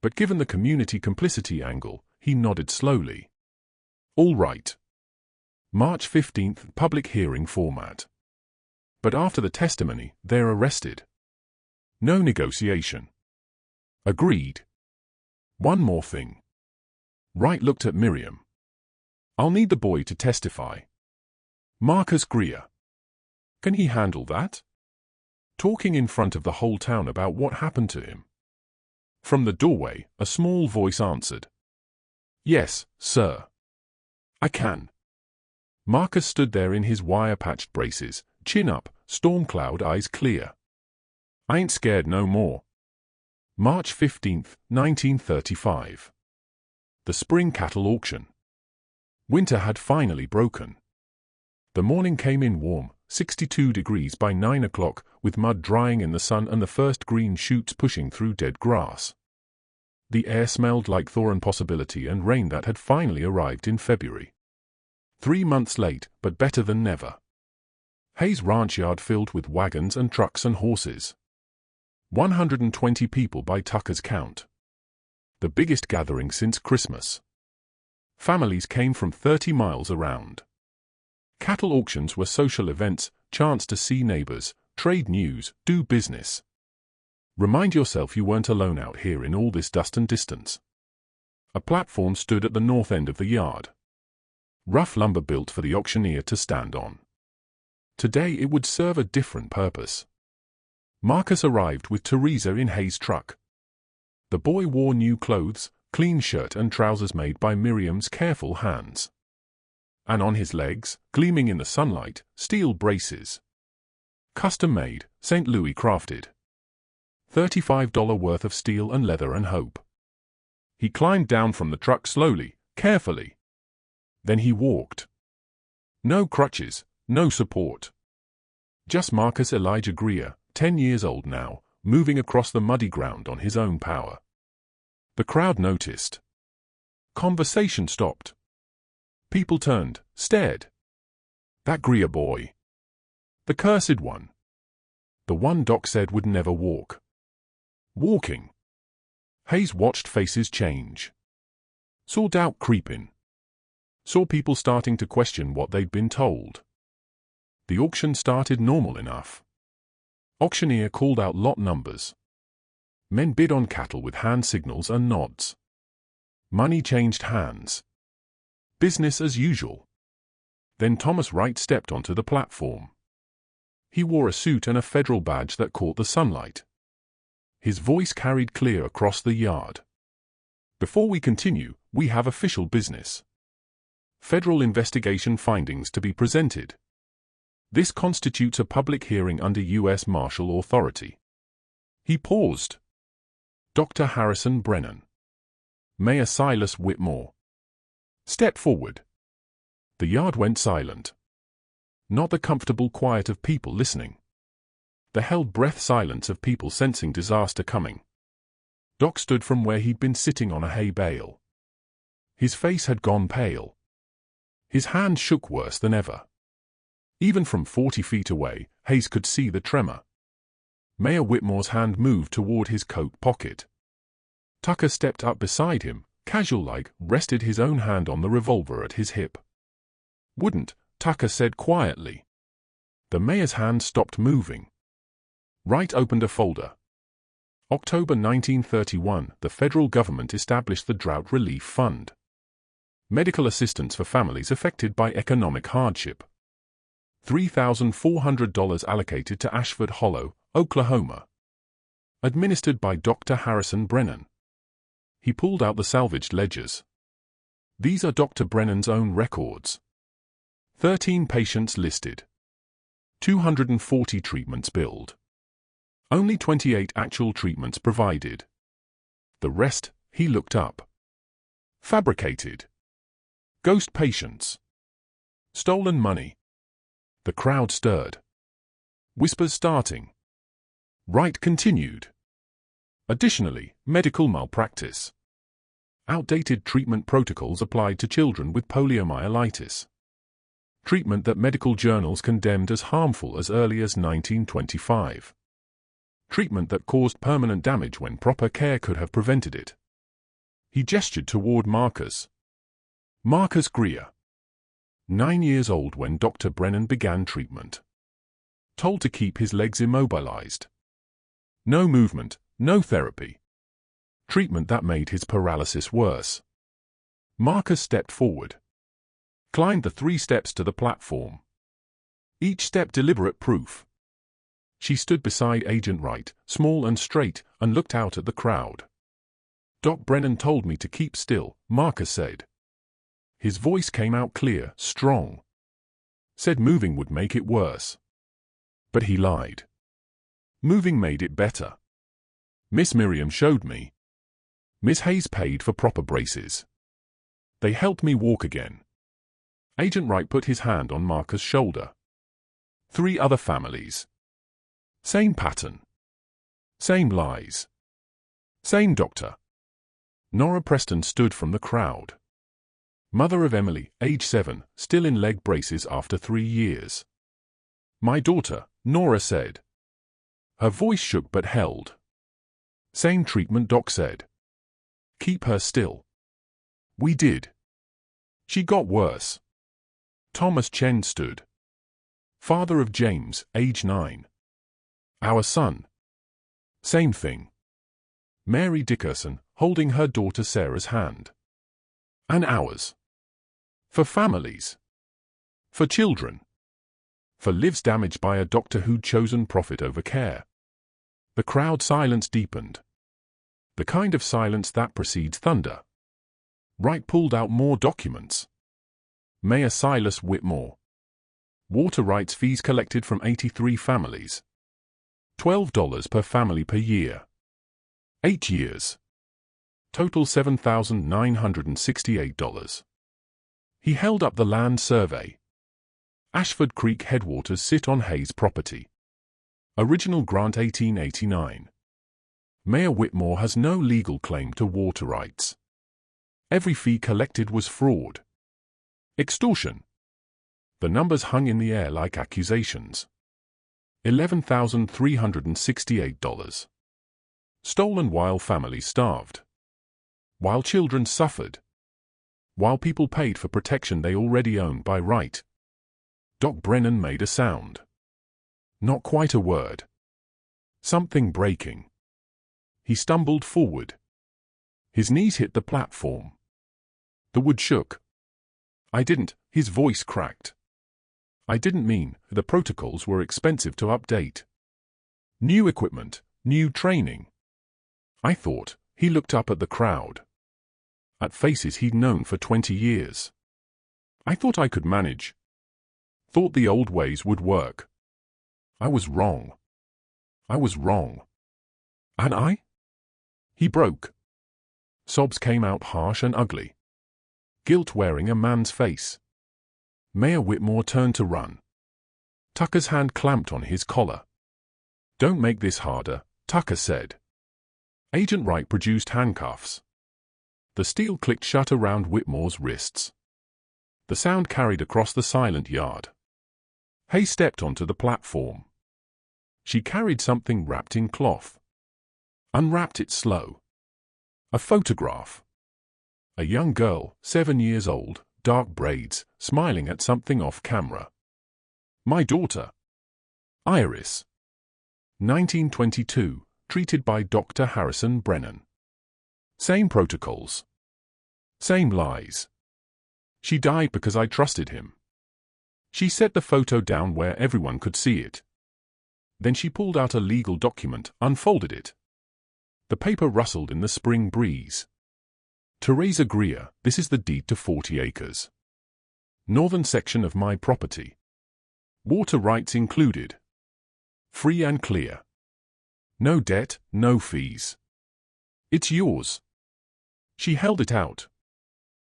But given the community complicity angle, he nodded slowly. All right. March 15th, public hearing format. But after the testimony, they're arrested. No negotiation. Agreed. One more thing. Wright looked at Miriam. I'll need the boy to testify. Marcus Greer. Can he handle that? Talking in front of the whole town about what happened to him. From the doorway, a small voice answered. Yes, sir. I can. Marcus stood there in his wire-patched braces, chin up, storm cloud eyes clear. I ain't scared no more. March 15th, 1935. The spring cattle auction. Winter had finally broken. The morning came in warm, 62 degrees by 9 o'clock, with mud drying in the sun and the first green shoots pushing through dead grass. The air smelled like thorn possibility and rain that had finally arrived in February. 3 months late, but better than never. Hayes Ranch yard filled with wagons and trucks and horses. 120 people by Tucker's count. The biggest gathering since Christmas. Families came from 30 miles around. Cattle auctions were social events, chance to see neighbors, trade news, do business. Remind yourself you weren't alone out here in all this dust and distance. A platform stood at the north end of the yard. Rough lumber built for the auctioneer to stand on. Today it would serve a different purpose. Marcus arrived with Teresa in Hayes' truck. The boy wore new clothes, clean shirt and trousers made by Miriam's careful hands. And on his legs, gleaming in the sunlight, steel braces. Custom-made, St. Louis crafted. $35 worth of steel and leather and hope. He climbed down from the truck slowly, carefully. Then he walked. No crutches, no support. Just Marcus Elijah Greer, 10 years old now, moving across the muddy ground on his own power. The crowd noticed. Conversation stopped. People turned, stared. That Greer boy. The cursed one. The one Doc said would never walk. Walking. Hayes watched faces change. Saw doubt creep in. Saw people starting to question what they'd been told. The auction started normal enough. Auctioneer called out lot numbers. Men bid on cattle with hand signals and nods. Money changed hands. Business as usual. Then Thomas Wright stepped onto the platform. He wore a suit and a federal badge that caught the sunlight. His voice carried clear across the yard. Before we continue, we have official business. Federal investigation findings to be presented. This constitutes a public hearing under U.S. martial authority. He paused. Dr. Harrison Brennan. Mayor Silas Whitmore. Step forward. The yard went silent. Not the comfortable quiet of people listening. The held breath silence of people sensing disaster coming. Doc stood from where he'd been sitting on a hay bale. His face had gone pale. His hand shook worse than ever. Even from 40 feet away, Hayes could see the tremor. Mayor Whitmore's hand moved toward his coat pocket. Tucker stepped up beside him, casual-like, rested his own hand on the revolver at his hip. "Wouldn't," Tucker said quietly. The mayor's hand stopped moving. Wright opened a folder. October 1931, the federal government established the Drought Relief Fund. Medical assistance for families affected by economic hardship. $3,400 allocated to Ashford Hollow, Oklahoma. Administered by Dr. Harrison Brennan. He pulled out the salvaged ledgers. These are Dr. Brennan's own records. 13 patients listed. 240 treatments billed. Only 28 actual treatments provided. The rest, he looked up. Fabricated. Ghost patients. Stolen money. The crowd stirred. Whispers starting. Wright continued. Additionally, medical malpractice. Outdated treatment protocols applied to children with poliomyelitis. Treatment that medical journals condemned as harmful as early as 1925. Treatment that caused permanent damage when proper care could have prevented it. He gestured toward Marcus. Marcus Greer. 9 years old when Dr. Brennan began treatment. Told to keep his legs immobilized. No movement, no therapy. Treatment that made his paralysis worse. Marcus stepped forward. Climbed the 3 steps to the platform. Each step deliberate proof. She stood beside Agent Wright, small and straight, and looked out at the crowd. Doc Brennan told me to keep still, Marcus said. His voice came out clear, strong. Said moving would make it worse. But he lied. Moving made it better. Miss Miriam showed me. Miss Hayes paid for proper braces. They helped me walk again. Agent Wright put his hand on Marcus' shoulder. 3 other families. Same pattern. Same lies. Same doctor. Nora Preston stood from the crowd. Mother of Emily, age 7, still in leg braces after 3 years. My daughter, Nora said. Her voice shook but held. Same treatment, Doc said. Keep her still. We did. She got worse. Thomas Chen stood. Father of James, age 9. Our son. Same thing. Mary Dickerson, holding her daughter Sarah's hand. And ours. For families. For children. For lives damaged by a doctor who'd chosen profit over care. The crowd silence deepened. The kind of silence that precedes thunder. Wright pulled out more documents. Mayor Silas Whitmore. Water rights fees collected from 83 families. $12 per family per year. 8 years. Total $7,968. He held up the land survey. Ashford Creek headwaters sit on Hayes property. Original grant 1889. Mayor Whitmore has no legal claim to water rights. Every fee collected was fraud. Extortion. The numbers hung in the air like accusations. $11,368. Stolen while families starved. While children suffered. While people paid for protection they already owned by right. Doc Brennan made a sound. Not quite a word. Something breaking. He stumbled forward. His knees hit the platform. The wood shook. I didn't, his voice cracked. I didn't mean the protocols were expensive to update. New equipment, new training. I thought. He looked up at the crowd. At faces he'd known for 20 years. I thought I could manage. Thought the old ways would work. I was wrong. I was wrong. And I? He broke. Sobs came out harsh and ugly. Guilt wearing a man's face. Mayor Whitmore turned to run. Tucker's hand clamped on his collar. Don't make this harder, Tucker said. Agent Wright produced handcuffs. The steel clicked shut around Whitmore's wrists. The sound carried across the silent yard. Hay stepped onto the platform. She carried something wrapped in cloth. Unwrapped it slow. A photograph. A young girl, 7 years old, dark braids, smiling at something off camera. My daughter. Iris. 1922, treated by Dr. Harrison Brennan. Same protocols. Same lies. She died because I trusted him. She set the photo down where everyone could see it. Then she pulled out a legal document, unfolded it. The paper rustled in the spring breeze. Teresa Greer, this is the deed to 40 acres. Northern section of my property. Water rights included. Free and clear. No debt, no fees. It's yours. She held it out.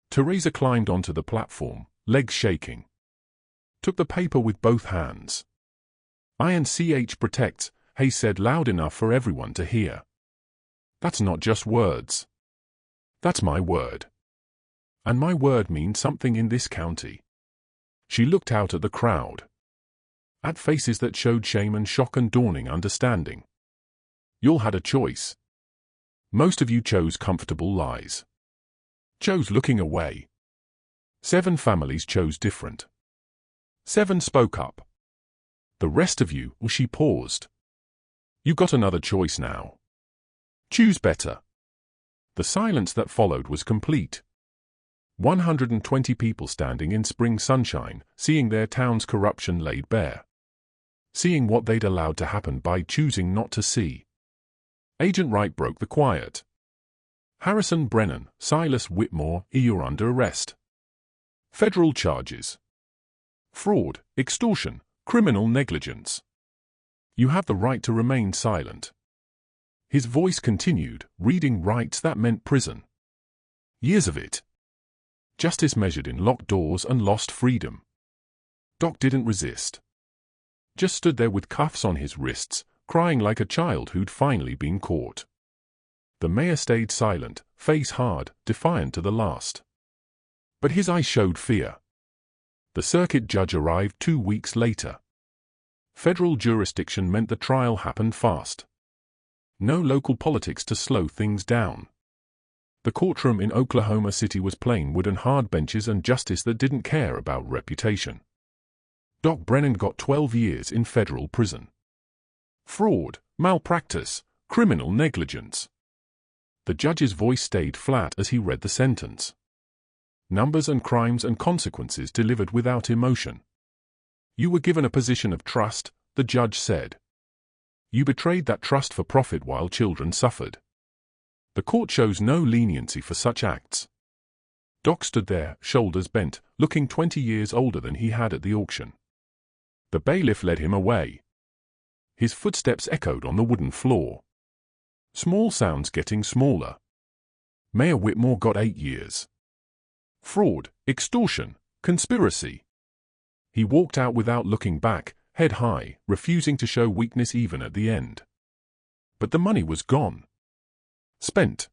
Teresa climbed onto the platform, legs shaking. Took the paper with both hands. INCH protects, Hay said loud enough for everyone to hear. That's not just words. That's my word. And my word means something in this county. She looked out at the crowd. At faces that showed shame and shock and dawning understanding. Y'all had a choice. Most of you chose comfortable lies. Chose looking away. 7 families chose different. 7 spoke up. The rest of you, she paused. You got another choice now. Choose better. The silence that followed was complete. 120 people standing in spring sunshine, seeing their town's corruption laid bare. Seeing what they'd allowed to happen by choosing not to see. Agent Wright broke the quiet. Harrison Brennan, Silas Whitmore, you're under arrest. Federal charges. Fraud, extortion, criminal negligence. You have the right to remain silent. His voice continued, reading rights that meant prison. Years of it. Justice measured in locked doors and lost freedom. Doc didn't resist. Just stood there with cuffs on his wrists, crying like a child who'd finally been caught. The mayor stayed silent, face hard, defiant to the last. But his eyes showed fear. The circuit judge arrived 2 weeks later. Federal jurisdiction meant the trial happened fast. No local politics to slow things down. The courtroom in Oklahoma City was plain wood and hard benches and justice that didn't care about reputation. Doc Brennan got 12 years in federal prison. Fraud, malpractice, criminal negligence. The judge's voice stayed flat as he read the sentence. Numbers and crimes and consequences delivered without emotion. You were given a position of trust, the judge said. You betrayed that trust for profit while children suffered. The court shows no leniency for such acts. Doc stood there, shoulders bent, looking 20 years older than he had at the auction. The bailiff led him away. His footsteps echoed on the wooden floor. Small sounds getting smaller. Mayor Whitmore got 8 years. Fraud, extortion, conspiracy. He walked out without looking back, head high, refusing to show weakness even at the end. But the money was gone. Spent.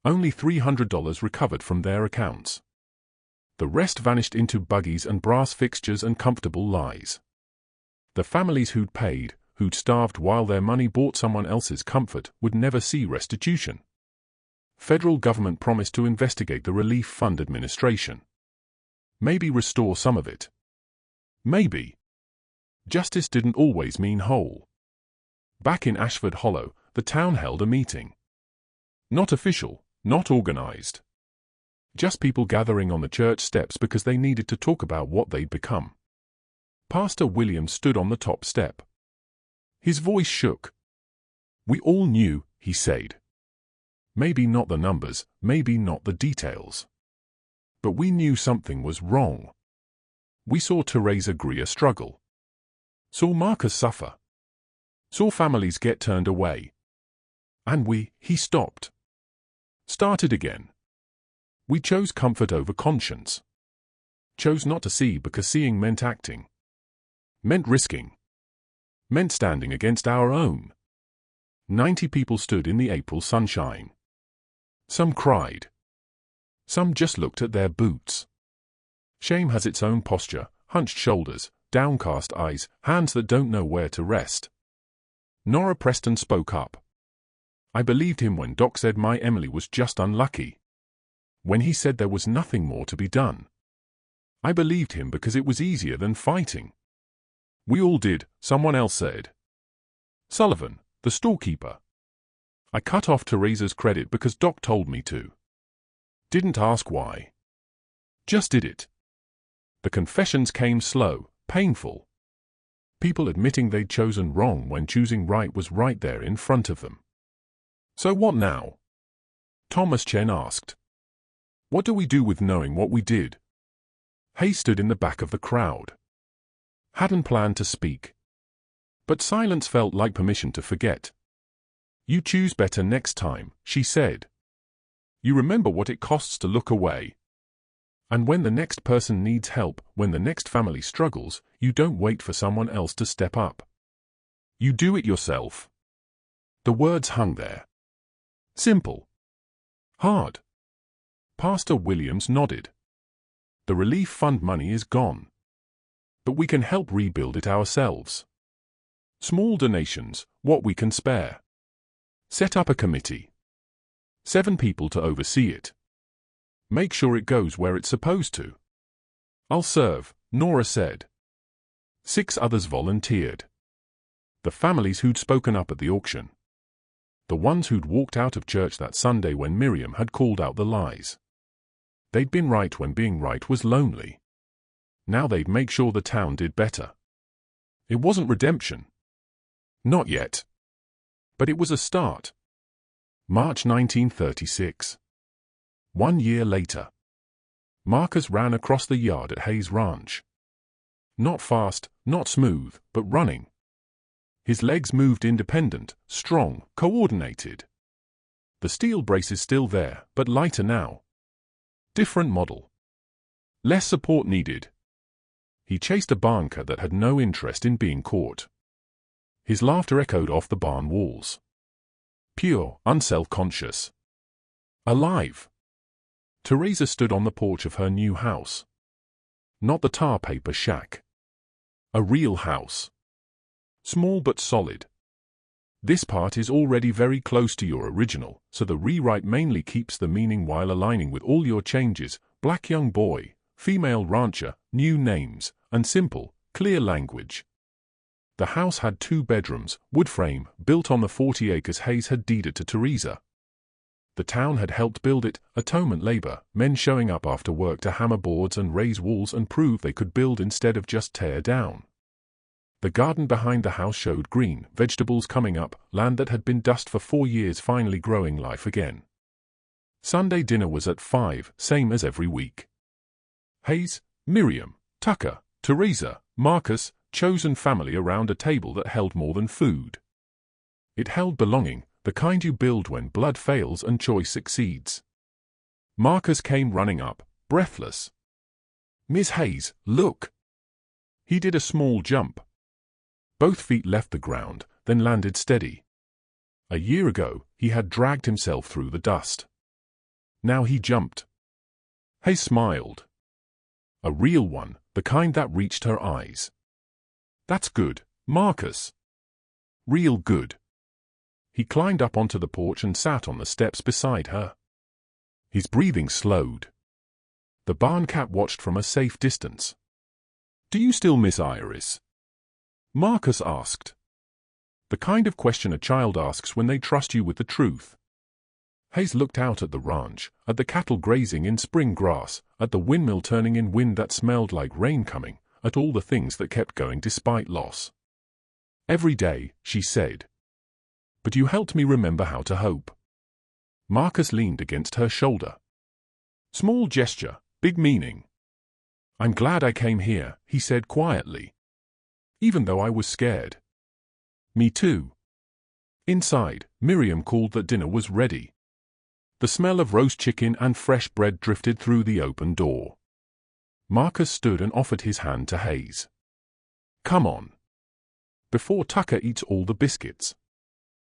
Only $300 recovered from their accounts. The rest vanished into buggies and brass fixtures and comfortable lies. The families who'd paid, who'd starved while their money bought someone else's comfort, would never see restitution. Federal government promised to investigate the Relief Fund administration. Maybe restore some of it. Maybe. Justice didn't always mean whole. Back in Ashford Hollow, the town held a meeting. Not official, not organized. Just people gathering on the church steps because they needed to talk about what they'd become. Pastor William stood on the top step. His voice shook. "We all knew," he said. "Maybe not the numbers, maybe not the details. But we knew something was wrong. We saw Teresa Greer struggle. Saw Marcus suffer. Saw families get turned away. And he stopped. Started again. We chose comfort over conscience. Chose not to see because seeing meant acting. Meant risking. Meant standing against our own." 90 people stood in the April sunshine. Some cried. Some just looked at their boots. Shame has its own posture, hunched shoulders, downcast eyes, hands that don't know where to rest. Nora Preston spoke up. "I believed him when Doc said my Emily was just unlucky. When he said there was nothing more to be done. I believed him because it was easier than fighting." "We all did," someone else said. Sullivan, the storekeeper. "I cut off Teresa's credit because Doc told me to. Didn't ask why. Just did it." The confessions came slow, painful. People admitting they'd chosen wrong when choosing right was right there in front of them. "So what now?" Thomas Chen asked. "What do we do with knowing what we did?" Hayes stood in the back of the crowd. Hadn't planned to speak. But silence felt like permission to forget. "You choose better next time," she said. "You remember what it costs to look away. And when the next person needs help, when the next family struggles, you don't wait for someone else to step up. You do it yourself." The words hung there. Simple. Hard. Pastor Williams nodded. "The relief fund money is gone. But we can help rebuild it ourselves. Small donations, what we can spare. Set up a committee. 7 people to oversee it. Make sure it goes where it's supposed to." "I'll serve," Nora said. 6 others volunteered. The families who'd spoken up at the auction. The ones who'd walked out of church that Sunday when Miriam had called out the lies. They'd been right when being right was lonely. Now they'd make sure the town did better. It wasn't redemption. Not yet. But it was a start. March 1936. 1 year later. Marcus ran across the yard at Hayes Ranch. Not fast, not smooth, but running. His legs moved independent, strong, coordinated. The steel brace is still there, but lighter now. Different model. Less support needed. He chased a barnker that had no interest in being caught. His laughter echoed off the barn walls. Pure, unself-conscious. Alive. Teresa stood on the porch of her new house. Not the tar paper shack. A real house. Small but solid. This part is already very close to your original, so the rewrite mainly keeps the meaning while aligning with all your changes: black young boy, female rancher, new names, and simple, clear language. The house had 2 bedrooms, wood frame, built on the 40 acres Hayes had deeded to Teresa. The town had helped build it, atonement labor, men showing up after work to hammer boards and raise walls and prove they could build instead of just tear down. The garden behind the house showed green, vegetables coming up, land that had been dust for 4 years finally growing life again. Sunday dinner was at 5, same as every week. Hayes, Miriam, Tucker, Teresa, Marcus, chosen family around a table that held more than food. It held belonging, the kind you build when blood fails and choice succeeds. Marcus came running up, breathless. "Miss Hayes, look!" He did a small jump. Both feet left the ground, then landed steady. A year ago, he had dragged himself through the dust. Now he jumped. Hayes smiled. A real one, the kind that reached her eyes. "That's good, Marcus." Real good. He climbed up onto the porch and sat on the steps beside her. His breathing slowed. The barn cat watched from a safe distance. "Do you still miss Iris?" Marcus asked. The kind of question a child asks when they trust you with the truth. Hayes looked out at the ranch, at the cattle grazing in spring grass, at the windmill turning in wind that smelled like rain coming, at all the things that kept going despite loss. "Every day," she said. "But you helped me remember how to hope." Marcus leaned against her shoulder. Small gesture, big meaning. "I'm glad I came here," he said quietly. "Even though I was scared." "Me too." Inside, Miriam called that dinner was ready. The smell of roast chicken and fresh bread drifted through the open door. Marcus stood and offered his hand to Hayes. "Come on. Before Tucker eats all the biscuits."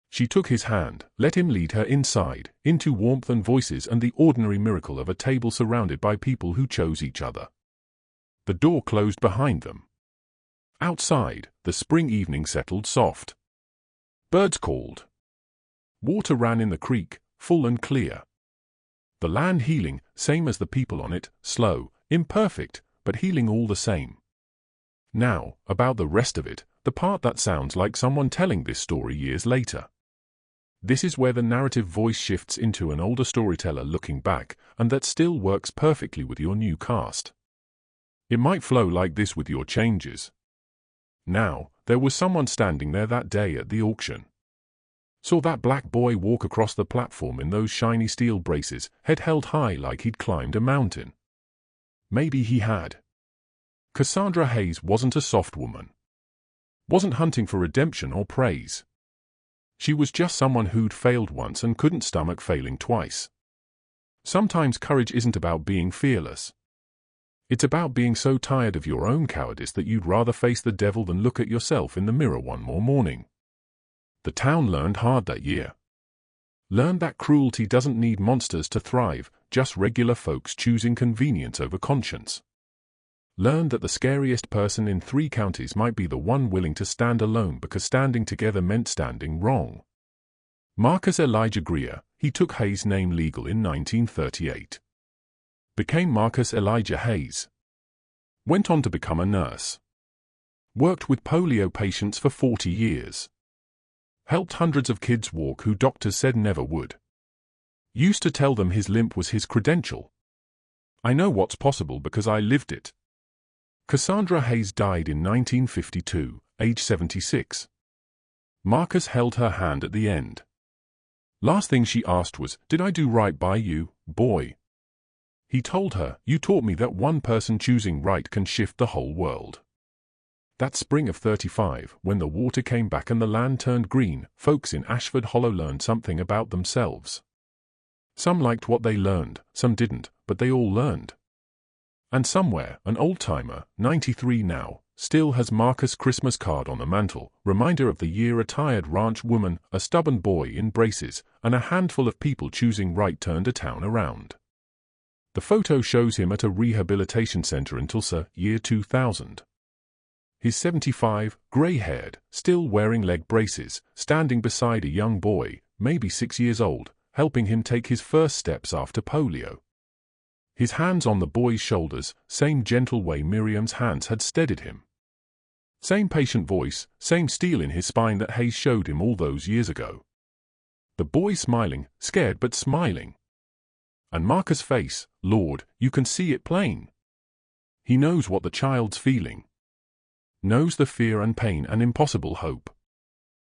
She took his hand, let him lead her inside, into warmth and voices and the ordinary miracle of a table surrounded by people who chose each other. The door closed behind them. Outside, the spring evening settled soft. Birds called. Water ran in the creek, full and clear. The land healing, same as the people on it, slow, imperfect, but healing all the same. Now, about the rest of it, the part that sounds like someone telling this story years later. This is where the narrative voice shifts into an older storyteller looking back, and that still works perfectly with your new cast. It might flow like this with your changes. Now, there was someone standing there that day at the auction. Saw that black boy walk across the platform in those shiny steel braces, head held high like he'd climbed a mountain. Maybe he had. Cassandra Hayes wasn't a soft woman. Wasn't hunting for redemption or praise. She was just someone who'd failed once and couldn't stomach failing twice. Sometimes courage isn't about being fearless. It's about being so tired of your own cowardice that you'd rather face the devil than look at yourself in the mirror one more morning. The town learned hard that year. Learned that cruelty doesn't need monsters to thrive, just regular folks choosing convenience over conscience. Learned that the scariest person in 3 counties might be the one willing to stand alone because standing together meant standing wrong. Marcus Elijah Greer, he took Hayes' name legal in 1938. Became Marcus Elijah Hayes. Went on to become a nurse. Worked with polio patients for 40 years. Helped hundreds of kids walk who doctors said never would. Used to tell them his limp was his credential. "I know what's possible because I lived it." Cassandra Hayes died in 1952, age 76. Marcus held her hand at the end. Last thing she asked was, "Did I do right by you, boy?" He told her, "You taught me that one person choosing right can shift the whole world." That spring of 35, when the water came back and the land turned green, folks in Ashford Hollow learned something about themselves. Some liked what they learned, some didn't, but they all learned. And somewhere, an old-timer, 93 now, still has Marcus' Christmas card on the mantel, reminder of the year a tired ranch woman, a stubborn boy in braces, and a handful of people choosing right turned a town around. The photo shows him at a rehabilitation center in Tulsa, year 2000. He's 75, gray-haired, still wearing leg braces, standing beside a young boy, maybe 6 years old, helping him take his first steps after polio. His hands on the boy's shoulders, same gentle way Miriam's hands had steadied him. Same patient voice, same steel in his spine that Hayes showed him all those years ago. The boy smiling, scared but smiling. And Marcus' face, Lord, you can see it plain. He knows what the child's feeling. Knows the fear and pain and impossible hope.